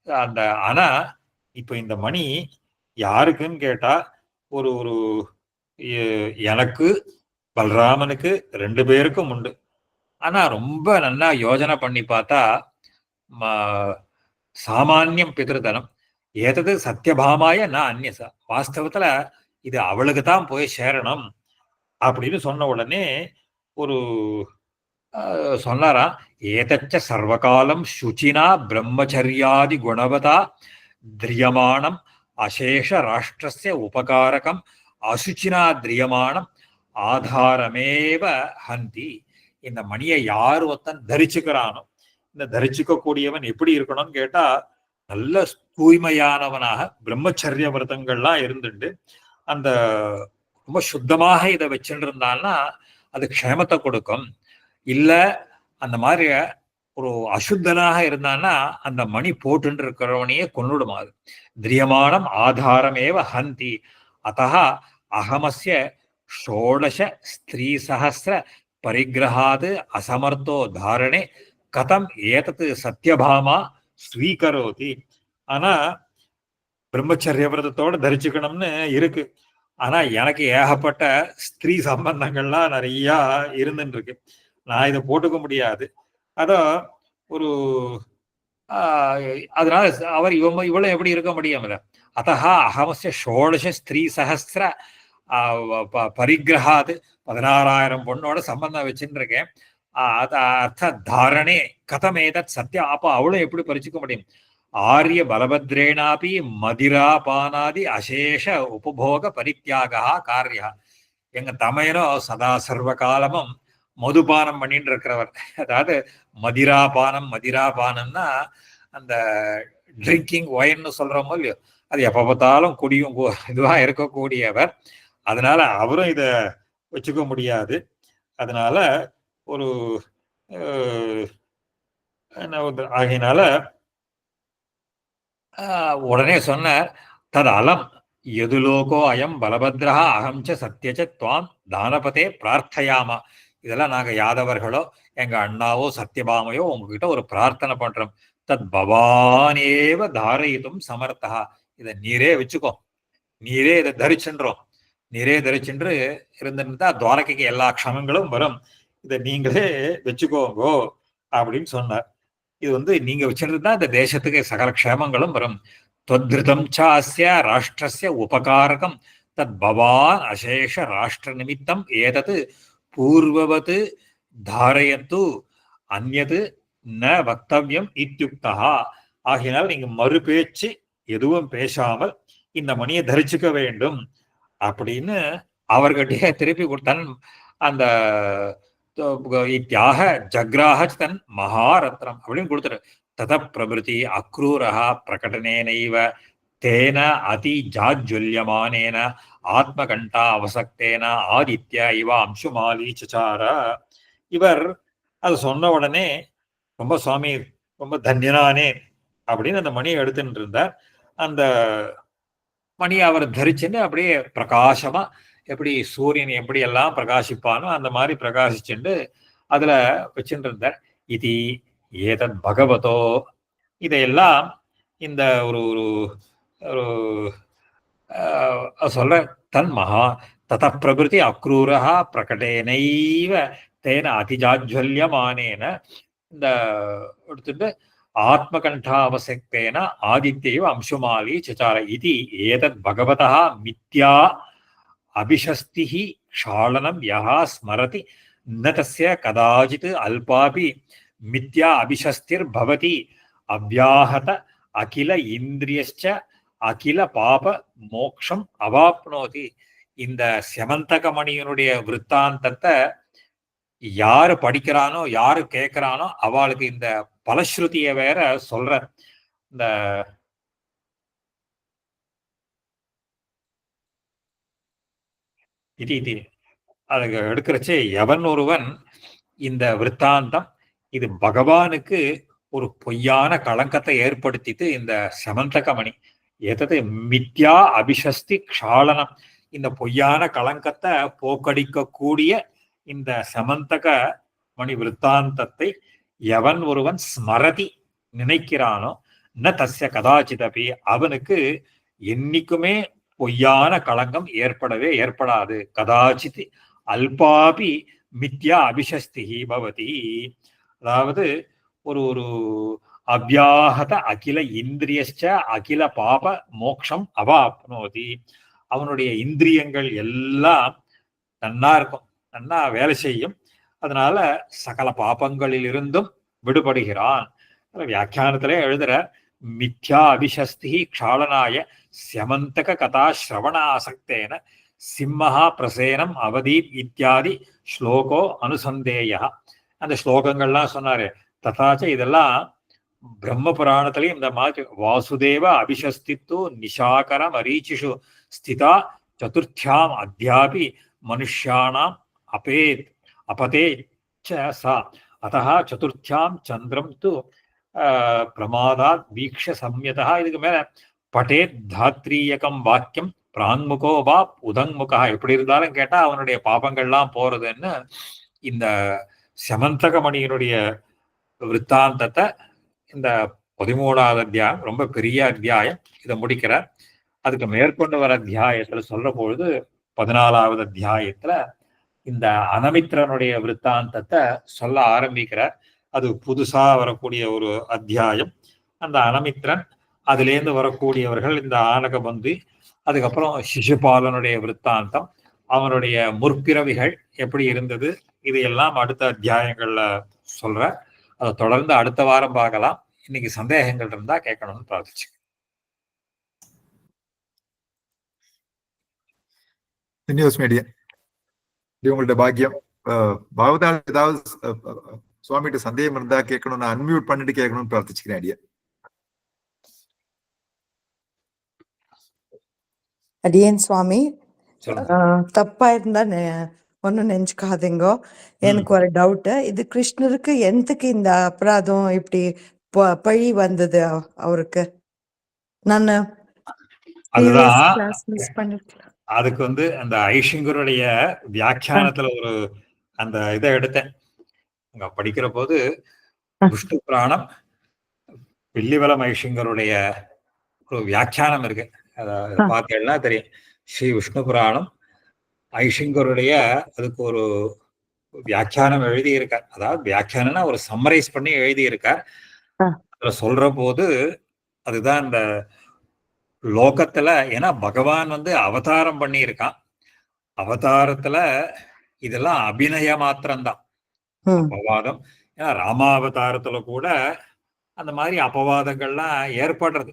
அந்த ஆனா இப்ப இந்த மணி யாருக்குன்னு கேட்டா, ஒரு ஒரு எனக்கு பலராமனுக்கு ரெண்டு பேருக்கும் உண்டு. ஆனா ரொம்ப நல்லா யோஜனை பண்ணி பார்த்தா சாமானியம் பிதிருதனம் ஏதது சத்யபாமாய நான் அந்நியசா. வாஸ்தவத்துல இது அவளுக்கு தான் போய் சேரணும் அப்படின்னு சொன்ன உடனே ஒரு சொன்னாரா, ஏதச்ச சர்வகாலம் சுச்சினா பிரம்மச்சரியாதி குணவதா திரியமானம் அசேஷ ராஷ்டிரஸ்ய உபகாரகம் அசுச்சினா திரியமானம் ஆதாரமேவ ஹந்தி. இந்த மணியை யார் ஒருத்தன் தரிச்சுக்கிறானோ, இந்த தரிச்சுக்க கூடியவன் எப்படி இருக்கணும்னு கேட்டா, நல்ல தூய்மையானவனாக பிரம்மச்சரிய விரதங்கள்லாம் இருந்துட்டு அந்த ரொம்ப சுத்தமாக இதை வச்சுட்டு இருந்தான்னா அது க்ஷேமத்தை கொடுக்கும். இல்ல அந்த மாதிரி ஒரு அசுத்தனாக இருந்தான்னா அந்த மணி போட்டு இருக்கிறவனையே கொன்னுடுமா. அது திரியமானம் ஆதாரமேவ ஹந்தி. அத்தா அகமஸ்ய ஷோடச ஸ்திரீ சஹஸ்ர பரிகிரகாது அசமர்த்தோ தாரணே கதம் ஏதத்து சத்யபாமா ஸ்வீகரோதி. ஆனா பிரம்மச்சரிய விரதத்தோட தரிச்சுக்கணும்னு இருக்கு. ஆனா எனக்கு ஏகப்பட்ட ஸ்திரீ சம்பந்தங்கள்லாம் நிறைய இருந்துட்டு இருக்கு, நான் இதை போட்டுக்க முடியாது. அதான் ஒரு அதனால அவர் இவ்வளவு எப்படி இருக்க முடியாமல. அத்தா அகமஸ்ய ஷோடச ஸ்திரீ சஹஸ்ர பரிகிரகாது 16,000 பொண்ணோட சம்பந்தம் வச்சுட்டு இருக்கேன். அர்த்த தாரணே கதமேதத் சத்தியம். அப்ப அவளும் எப்படி பறிச்சுக்க முடியும்? ஆரிய பலபத்ரேனாபி மதிராபானாதி அசேஷ உபபோக பரித்தியாகா காரியா. எங்க தமையனும் சதா சர்வ காலமும் மதுபானம் பண்ணிட்டு இருக்கிறவர். அதாவது மதிராபானம், மதிராபானம்னா அந்த ட்ரிங்கிங் ஒயின்னு சொல்றோமோ இல்லையோ, அது எப்ப பார்த்தாலும் குடியும் இதுவா இருக்கக்கூடியவர். அதனால அவரும் இத வச்சுக்க முடியாது. அதனால ஒரு ஆகையினால உடனே சொன்னார், தது அலம் எதுலோகோ அயம் பலபத்ரா அகம்ச சத்தியச்ச துவாம் தானபதே பிரார்த்தையாமா. இதெல்லாம் நாங்க யாதவர்களோ எங்க அண்ணாவோ சத்தியபாமையோ உங்ககிட்ட ஒரு பிரார்த்தனை பண்றோம். தத் பவானேவ தாரயிதும் சமர்த்தா. இதை நீரே வச்சுக்கோ, நீரே இதை தரிச்சுன்றோம், நீரே தரிச்சுன்று இருந்திருந்தா துவாரகைக்கு எல்லா க்ஷமங்களும் வரும். இதை நீங்களே வச்சுக்கோங்கோ அப்படின்னு சொன்னார். இது நீங்க வச்சிருந்தா இந்த தேசத்துக்கு சகல க்ஷேமங்களும் வரும். त्वद्धृतं चास्य राष्ट्रस्य उपकारकं तद् भवान् अशेष राष्ट्र निमित्तम् एतत् पूर्ववत् धारयतु अन्यत् न वक्तव्यम् इत्युक्तः. ஆகினால் நீங்க மறுபேச்சு எதுவும் பேசாமல் இந்த மணியை தரிச்சுக்க வேண்டும் அப்படின்னு அவர்கிட்டயே திருப்பி கொடுத்தான். அந்த இத்தியாக ஜக்ராஹ தன் மகாரத்னம் அப்படின்னு கொடுத்துரு. தத பிரபிருதி அக்ரூரஹா பிரகடனேனைவ தேன அதி ஜாஜ்வல்யமானேன ஆத்மகண்டா அவசக்தேன ஆதித்ய இவ அம்சுமாலி சச்சார. இவர் அது சொன்ன உடனே ரொம்ப சுவாமி ரொம்ப தன்யனானே அப்படின்னு அந்த மணியை எடுத்துட்டு இருந்தார். அந்த மணியை அவர் தரிச்சுன்னு அப்படியே பிரகாசமா, எப்படி சூரியன் எப்படி எல்லாம் பிரகாசிப்பானோ அந்த மாதிரி பிரகாசிச்சுண்டு அதுல வச்சுட்டு இருந்தார். இது ஏதத் பகவதோ, இதையெல்லாம் இந்த ஒரு ஒரு சொல்ற தன் மகா தத பிரகிருதி அக்ரூரஹா பிரகடேனைவ தேன அதிஜாஜ்வல்யமானேன இந்த எடுத்துட்டு ஆத்மகண்டாவசக்தேன ஆதித்யைவ அம்சுமாலி சச்சார. இது ஏதத் பகவதः மித்யா அபிஷஸ்திः க்ஷாளனம் யஹ ஸ்மரதி ந தஸ்ய கதாசித் அல்பாபி மித்யா அபிஷஸ்திர் பவதி அவ்யாஹத அகில இந்திரியஸ்ச அகில பாப மோக்ஷம் அவாப்னோதி. இந்த செமந்தகமணியனுடைய விற்த்தாந்தத்தை யாரு படிக்கிறானோ யாரு கேட்கிறானோ அவளுக்கு இந்த பலஸ்ருதிய வேற சொல்ற. இந்த இது அதுக்கு எடுக்கிறச்சே எவன் ஒருவன் இந்த விற்த்தாந்தம் இது பகவானுக்கு ஒரு பொய்யான களங்கத்தை ஏற்படுத்திட்டு இந்த சமந்தகமணி எதது மித்யா அபிஷஸ்தி க்ஷாளனம், இந்த பொய்யான களங்கத்தை போக்கடிக்க கூடிய இந்த சமந்தக மணி விற்த்தாந்தத்தை எவன் ஒருவன் ஸ்மரதி நினைக்கிறானோ ந தஸ்ய கதாச்சிதபி, அவனுக்கு என்னைக்குமே பொய்யான களங்கம் ஏற்படவே ஏற்படாது. கதாச்சித் அல்பாபி மித்யா அபிஷஸ்தி பவதி. அதாவது ஒரு ஒரு அவ்யாஹத அகில இந்திரியஸ்ச அகில பாப மோக்ஷம் அவாப்னோதி. அவனுடைய இந்திரியங்கள் எல்லாம் நன்னா இருக்கும், நன்னா வேலை செய்யும். அதனால சகல பாபங்களில் இருந்தும் விடுபடுகிறான். வியாக்கியானத்திலே எழுதுற மித்யா அபிஷஸ்தி க்ஷாளனாய செமந்தக கதா ஸ்ரவண ஆசக்தேன சிம்மஹா பிரசேனம் அவதீப் இத்தியாதி ஸ்லோகோ அனுசந்தேய. அந்த ஸ்லோகங்கள்லாம் சொன்னாரு. ததாச்ச இதெல்லாம் பிரம்ம புராணத்திலையும் இந்த மாதிரி வாசுதேவ அபிஷஸ்தித்து நிஷாகர மரீச்சிஷு ஸ்திதா சதுர்த்தியாம் அத்தியாபி மனுஷ்யானாம் அபேத் அபதே சா அத்தः சதுர்த்தியாம் சந்திரம் து பிரமாதாத் வீக்ஷ சம்யதா. இதுக்கு மேல பட்டேத் தாத்ரீயகம் வாக்கியம் பிராங்முகோ வா உதங்முகா. எப்படி இருந்தாலும் கேட்டா அவனுடைய பாபங்கள்லாம் போறதுன்னு இந்த சமந்தகமணியினுடைய விற்த்தாந்தத்தை இந்த 13வது அத்தியாயம் ரொம்ப பெரிய அத்தியாயம், இதை முடிக்கிறார். அதுக்கு மேற்கொண்டு வர அத்தியாயத்துல சொல்ற பொழுது 14வது அத்தியாயத்துல இந்த அனமித்ரனுடைய விற்த்தாந்தத்தை சொல்ல ஆரம்பிக்கிறார். அது புதுசா வரக்கூடிய ஒரு அத்தியாயம். அந்த அனமித்ரன், அதுலேருந்து வரக்கூடியவர்கள் இந்த ஆனகபந்து, அதுக்கப்புறம் சிசுபாலனுடைய விற்த்தாந்தம், அவனுடைய முற்பிறவிகள் எப்படி இருந்தது, இது எல்லாம் அடுத்த அத்தியாயங்கள்ல சொல்ற. அதை தொடர்ந்து அடுத்த வாரம் பார்க்கலாம். இன்னைக்கு சந்தேகங்கள் இருந்தா கேட்கணும்னு பிரார்த்திச்சு. உங்கள்ட்ட பாக்கியம். பாவதால் ஏதாவது சுவாமிகிட்ட சந்தேகம் இருந்தா கேட்கணும், நான் அன்மியூட் பண்ணிட்டு கேட்கணும்னு பிரார்த்திச்சுக்கிறேன். அடியா அடியேன் சுவாமி, தப்பா இருந்தா ஒன்னும் நினைச்சுக்காதீங்கோ. எனக்கு ஒரு டவுட், இது கிருஷ்ணருக்கு எந்தக்கு இந்த அபராதம் இப்படி பழி வந்தது அவருக்கு? நான் அதுக்கு அந்த ஐஷங்கருடைய வியாக்கியானத்துல ஒரு அந்த இதை எடுத்தேன். அங்க படிக்கிற போது விஷ்ணு புராணம் வில்லிவலம் ஐஷங்கருடைய ஒரு வியாக்கியானம் இருக்கு. அதை பார்த்தேன்னா தெரியும். ஸ்ரீ விஷ்ணு புராணம் ஐஷங்கருடைய அதுக்கு ஒரு வியாக்கியானம் எழுதி இருக்கார். அதாவது வியாக்கியானம்னா ஒரு சம்மரைஸ் பண்ணி எழுதி இருக்கார். அதுல சொல்ற போது அதுதான் இந்த லோகத்துல, ஏன்னா பகவான் அவதாரம் பண்ணி இருக்கான். அவதாரத்துல இதெல்லாம் அபிநய மாத்திரம்தான், அபவாதம். ஏன்னா ராமாவதாரத்துல கூட அந்த மாதிரி அபவாதங்கள்லாம் ஏற்படுறது.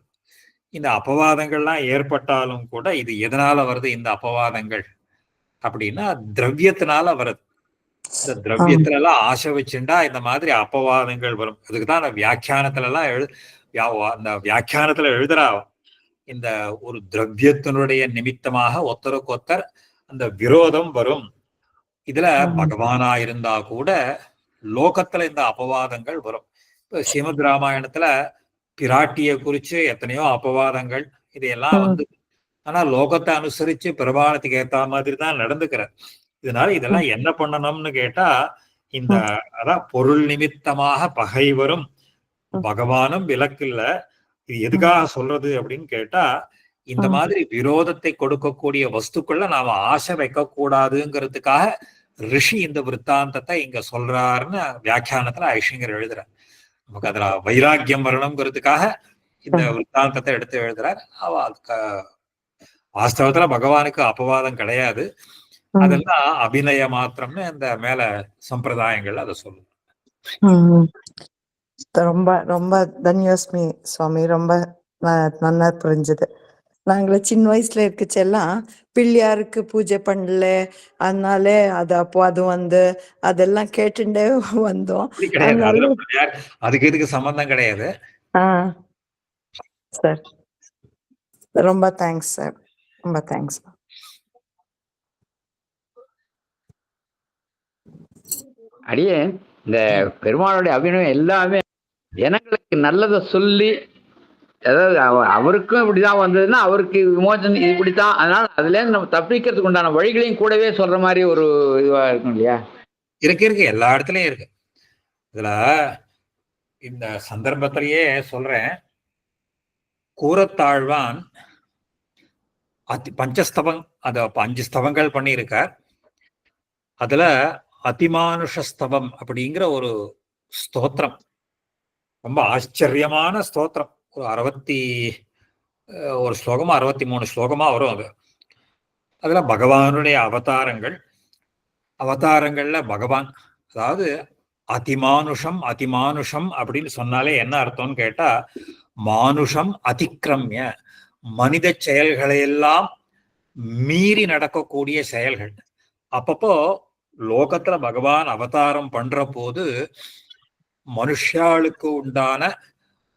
இந்த அபவாதங்கள்லாம் ஏற்பட்டாலும் கூட இது எதனால வருது இந்த அபவாதங்கள் அப்படின்னா திரவியத்தினால வருது. இந்த திரவியத்துல எல்லாம் ஆசை வச்சுண்டா இந்த மாதிரி அபவாதங்கள் வரும். அதுக்குதான் அந்த வியாக்கியானத்துல எல்லாம் அந்த வியாக்கியானத்துல எழுதுறா, இந்த ஒரு திரவியத்தினுடைய நிமித்தமாக ஒருத்தருக்கு ஒருத்தர் அந்த விரோதம் வரும். இதுல பகவானா இருந்தா கூட லோகத்துல இந்த அபவாதங்கள் வரும். இப்ப ஸ்ரீமத் ராமாயணத்துல பிராட்டிய குறிச்சு எத்தனையோ அபவாதங்கள் இதையெல்லாம் ஆனா லோகத்தை அனுசரிச்சு பிரபானத்துக்கு ஏத்த மாதிரி தான் நடந்துக்கிறார். இதனால இதெல்லாம் என்ன பண்ணணும்னு கேட்டா, இந்த அதான் பொருள் நிமித்தமாக பகை வரும், பகவானும் விலக்கில்ல. இது எதுக்காக சொல்றது அப்படின்னு கேட்டா, இந்த மாதிரி விரோதத்தை கொடுக்கக்கூடிய வஸ்துக்குள்ள நாம ஆசை வைக்க கூடாதுங்கிறதுக்காக ரிஷி இந்த விற்த்தாந்தத்தை இங்க சொல்றாருன்னு வியாக்கியானத்துல ஐஷங்கர் எழுதுறார். நமக்கு அதுல வைராக்கியம் வரணுங்கிறதுக்காக இந்த விற்த்தாந்தத்தை எடுத்து எழுதுறார். வாஸ்தவத்துல பகவானுக்கு அபவாதம் கிடையாது, அதெல்லாம் அபிநய மாத்திரம்னு இந்த மேல சம்பிரதாயங்கள் அதை சொல்லுது. ரொம்ப ரொம்ப தன்யோஸ்மி சுவாமி, ரொம்ப நல்லா புரிஞ்சுது. நாங்கள சின்ன வயசுல இருக்குச்செல்லாம் பிள்ளையாருக்கு பூஜை பண்ணல, அதனால அது அப்போ அது அதெல்லாம் கேட்டுட்டே வந்தோம். அதுக்கு இதுக்கு சம்பந்தம் கிடையாது. சார் ரொம்ப தேங்க்ஸ் சார், ரொம்ப தேங்க்ஸ். அடியே இந்த பெருமாளுடைய அபிநயம் எல்லாமே ஜனங்களுக்கு நல்லதை சொல்லி, அதாவது அவருக்கும் இப்படிதான் வந்ததுன்னா அவருக்கு விமோசனம் இப்படித்தான், அதனால அதுல நம்ம தப்பிக்கிறதுக்கு உண்டான வழிகளையும் கூடவே சொல்ற மாதிரி ஒரு இதுவா இருக்கும் இல்லையா? இருக்கு, எல்லா இடத்துலயும் இருக்கு. இதுல இந்த சந்தர்ப்பத்திலேயே சொல்றேன், கூரத்தாழ்வான் பஞ்சஸ்தவம், அத 5 ஸ்தவங்கள் பண்ணியிருக்கார். அதுல அதிமானுஷஸ்தவம் அப்படிங்கிற ஒரு ஸ்தோத்திரம், ரொம்ப ஆச்சரியமான ஸ்தோத்திரம். ஒரு 61 ஸ்லோகமா 63 ஸ்லோகமா வரும். அதுல பகவானுடைய அவதாரங்கள்ல பகவான், அதாவது அதிமானுஷம் அப்படின்னு சொன்னாலே என்ன அர்த்தம்னு கேட்டா, மானுஷம் அதிக்கிரமிய, மனித செயல்களை எல்லாம் மீறி நடக்கக்கூடிய செயல்கள். அப்பப்போ லோகத்துல பகவான் அவதாரம் பண்ற போது மனுஷாளுக்கு உண்டான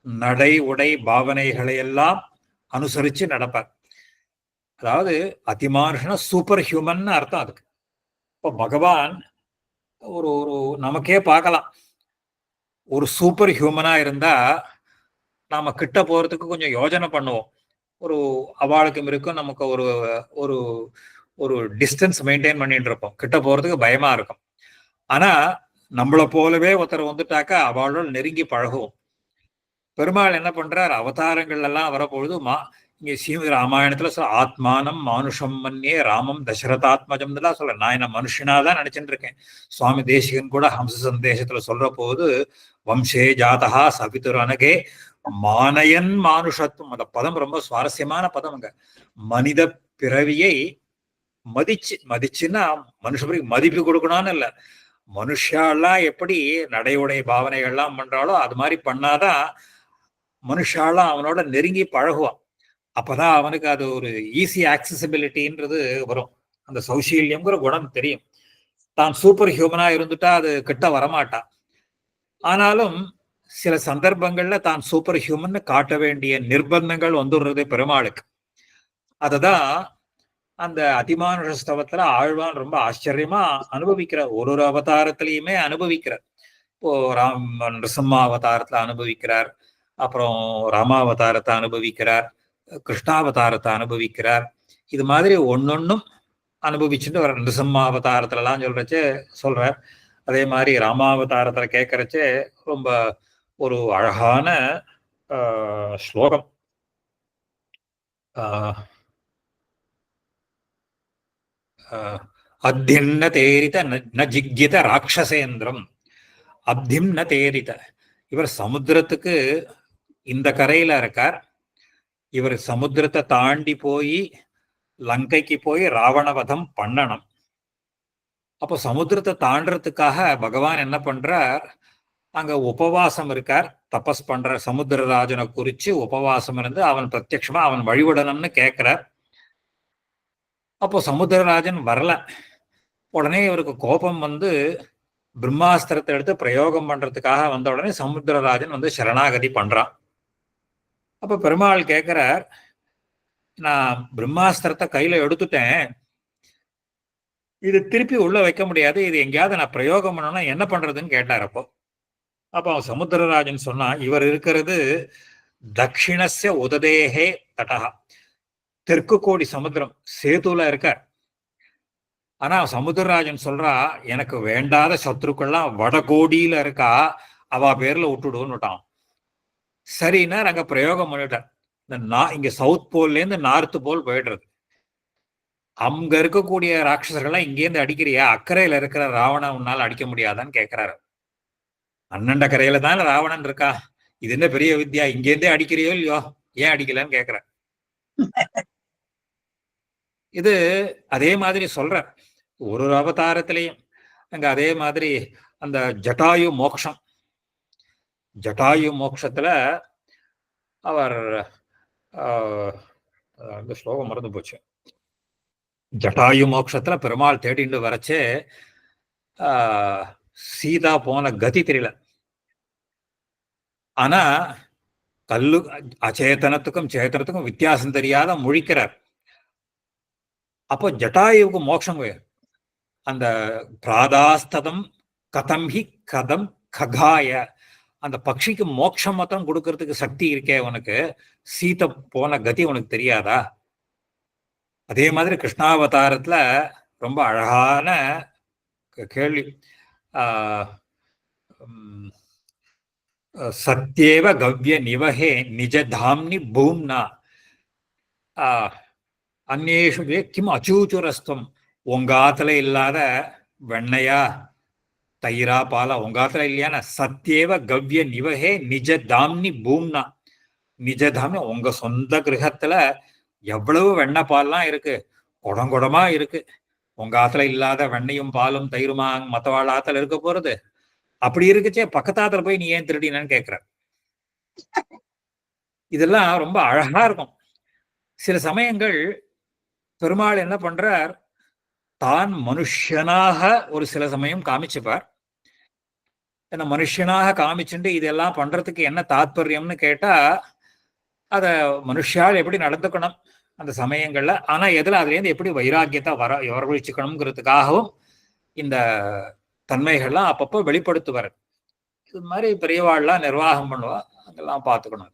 நடை உடை பாவனைகளை எல்லாம் அனுசரிச்சு நடப்பார். அதாவது அதிமானுஷன சூப்பர் ஹியூமன் அர்த்தம் அதுக்கு. இப்போ பகவான் ஒரு நமக்கே பார்க்கலாம், ஒரு சூப்பர் ஹியூமனா இருந்தா நாம கிட்ட போறதுக்கு கொஞ்சம் யோஜனை பண்ணுவோம். ஒரு அவளுக்கும் இருக்கும், நமக்கு ஒரு ஒரு ஒரு டிஸ்டன்ஸ் மெயின்டைன் பண்ணிட்டு இருப்போம், கிட்ட போறதுக்கு பயமா இருக்கும். ஆனா நம்மளை போலவே ஒருத்தர் வந்துட்டாக்கா அவளோட நெருங்கி பழகுவோம். பெருமாள் என்ன பண்றார், அவதாரங்கள் எல்லாம் வரப்பொழுது இங்க ஸ்ரீமத் ராமாயணத்துல ஆத்மானம் மானுஷம் மன்னியே ராமம் தசரதாத்மஜம் தான் சொல்ற. நான் என்ன மனுஷனாதான் நினைச்சுட்டு இருக்கேன். சுவாமி தேசிகன் கூட ஹம்ச சந்தேசத்துல சொல்ற போது வம்சே ஜாதகா சபித்துர் அனகே மானயன் மானுஷத்துவம், அந்த பதம் ரொம்ப சுவாரஸ்யமான பதம். அங்க மனித பிறவியை மதிச்சுன்னா மனுஷபுரிக்கு மதிப்பு கொடுக்கணும்னு இல்ல, மனுஷாலாம் எப்படி நடையுடைய பாவனைகள்லாம் பண்றாளோ அது மாதிரி பண்ணாதான் மனுஷாலாம் அவனோட நெருங்கி பழகுவான். அப்பதான் அவனுக்கு அது ஒரு ஈஸி ஆக்சசிபிலிட்டின்றது வரும். அந்த சௌசீல்யம்ங்கிற குணம் தெரியும். தான் சூப்பர் ஹியூமனா இருந்துட்டா அது கிட்ட வரமாட்டான். ஆனாலும் சில சந்தர்ப்பங்கள்ல தான் சூப்பர் ஹியூமன் காட்ட வேண்டிய நிர்பந்தங்கள் வந்துடுறது பெருமாளுக்கு. அததான் அந்த அதிமானுஷ ஸ்தவத்துல ஆழ்வான் ரொம்ப ஆச்சரியமா அனுபவிக்கிற, ஒரு அவதாரத்திலையுமே அனுபவிக்கிறார். இப்போ நிருசிம்ம அவதாரத்துல அனுபவிக்கிறார், அப்புறம் ராமாவதாரத்தை அனுபவிக்கிறார், கிருஷ்ணாவதாரத்தை அனுபவிக்கிறார். இது மாதிரி ஒன்னொன்னும் அனுபவிச்சுட்டு வர. நிருசிம்ம அவதாரத்துல எல்லாம் சொல்றார். அதே மாதிரி ராமாவதாரத்துல கேட்கறச்சே ரொம்ப ஒரு அழகான ஸ்லோகம். அத்தின்ன தேரித ந ஜிக்யித ராட்சசேந்திரம். அப்திம்ன தேரித, இவர் சமுத்திரத்துக்கு இந்த கரையில இருக்கார். இவர் சமுத்திரத்தை தாண்டி போய் லங்கைக்கு போய் ராவணவதம் பண்ணணும். அப்போ சமுத்திரத்தை தாண்டறதுக்காக பகவான் என்ன பண்றார், அங்க உபவாசம் இருக்கார், தபஸ் பண்ற. சமுத்திரராஜனை குறிச்சு உபவாசம் இருந்து அவன் பிரத்யட்சமா அவன் வழிவிடணும்னு கேட்கிறார். அப்போ சமுத்திரராஜன் வரல. உடனே இவருக்கு கோபம் வந்து பிரம்மாஸ்திரத்தை எடுத்து பிரயோகம் பண்றதுக்காக வந்த உடனே சமுத்திரராஜன் வந்து சரணாகதி பண்றான். அப்ப பெருமாள் கேட்கிறார், நான் பிரம்மாஸ்திரத்தை கையில எடுத்துட்டேன், இது திருப்பி உள்ள வைக்க முடியாது, இது எங்கேயாவது நான் பிரயோகம் பண்ணணும்னா என்ன பண்றதுன்னு கேட்டார். அப்போ அவன் சமுத்திரராஜன் சொன்னா, இவர் இருக்கிறது தட்சிணஸ்ய உததேகே தடா, தெற்கு கோடி சமுத்திரம் சேதுல இருக்கார். ஆனா சமுத்திரராஜன் சொல்றா, எனக்கு வேண்டாத சத்ருக்கள்லாம் வடகோடியில இருக்கா, அவ பேர்ல விட்டுடுன்னுட்டான். சரின்னா அங்க பிரயோகம் பண்ணிட்டார். இங்க சவுத் போல்ல இருந்து நார்த் போல் போயிடுறது. அங்க இருக்கக்கூடிய ராட்சசர்கள்லாம் இங்கேருந்து அடிக்கிறியா, அக்கறையில இருக்கிற ராவணன் உன்னால அடிக்க முடியாதான்னு கேட்கிறாரு. அண்ணண்ட கரையில தான் ராவணன் இருக்கா, இது என்ன பெரிய வித்யா, இங்கேருந்தே அடிக்கிறியோ இல்லையோ, ஏன் அடிக்கலன்னு கேட்கிற. இது அதே மாதிரி சொல்ற ஒரு அவதாரத்திலையும் அங்க அதே மாதிரி அந்த ஜட்டாயு மோக்ஷம், ஜட்டாயு மோக்ஷத்துல அவர் அந்த ஸ்லோகம் மறந்து போச்சு. ஜட்டாயு மோக்ஷத்துல பெருமாள் தேடிண்டு வரச்சே சீதா போன கதி தெரியல. ஆனா கல்லு அச்சேதனத்துக்கும் சேத்தனத்துக்கும் வித்தியாசம் தெரியாத முழிக்கிறார். அப்போ ஜட்டாயுவுக்கு மோட்சம் அந்த பிராதாஸ்ததம் கதம் ஹி கதம் ககாய, அந்த பட்சிக்கு மோட்சம் மொத்தம் கொடுக்கறதுக்கு சக்தி இருக்கே உனக்கு, சீதை போன கதி உனக்கு தெரியாதா? அதே மாதிரி கிருஷ்ணாவதாரத்துல ரொம்ப அழகான கேள்வி. சத்யேவ கவ்ய நிவஹே நிஜதாம்னி பூம்னா அந்நேஷு கிம் அச்சூச்சுரஸ்துவம். உங்க ஆத்துல இல்லாத வெண்ணையா தயிரா பாலா உங்க ஆத்துல இல்லையானா, சத்யேவ கவ்ய நிவஹே நிஜதாம்னி பூம்னா. நிஜதாம்னி உங்க சொந்த கிரகத்துல எவ்வளவு வெண்ணெய் பால்லாம் இருக்கு, குடங்குடமா இருக்கு. உங்க ஆத்துல இல்லாத வெண்ணையும் பாலும் தயிருமா மத்தவாழ் ஆத்துல இருக்க போறது? அப்படி இருக்குச்சே பக்கத்தாத்துல போய் நீ ஏன் திருடினன்னு கேட்கிற. இதெல்லாம் ரொம்ப அழகா இருக்கும். சில சமயங்கள் பெருமாள் என்ன பண்றார், தான் மனுஷனாக ஒரு சில சமயம் காமிச்சுப்பார். என்ன மனுஷனாக காமிச்சுட்டு இதெல்லாம் பண்றதுக்கு என்ன தாத்பரியம்னு கேட்டா, அத மனுஷால் எப்படி நடந்துக்கணும் அந்த சமயங்கள்ல, ஆனா எதுல அதுல இருந்து எப்படி வைராக்கியத்தை வரவழைச்சுக்கணுங்கிறதுக்காகவும் இந்த தன்மைகள்லாம் அப்பப்போ வெளிப்படுத்துவார். இது மாதிரி பெரியவாள்லாம் நிர்வாகம் பண்ணுவா, அதெல்லாம் பார்த்துக்கணும்.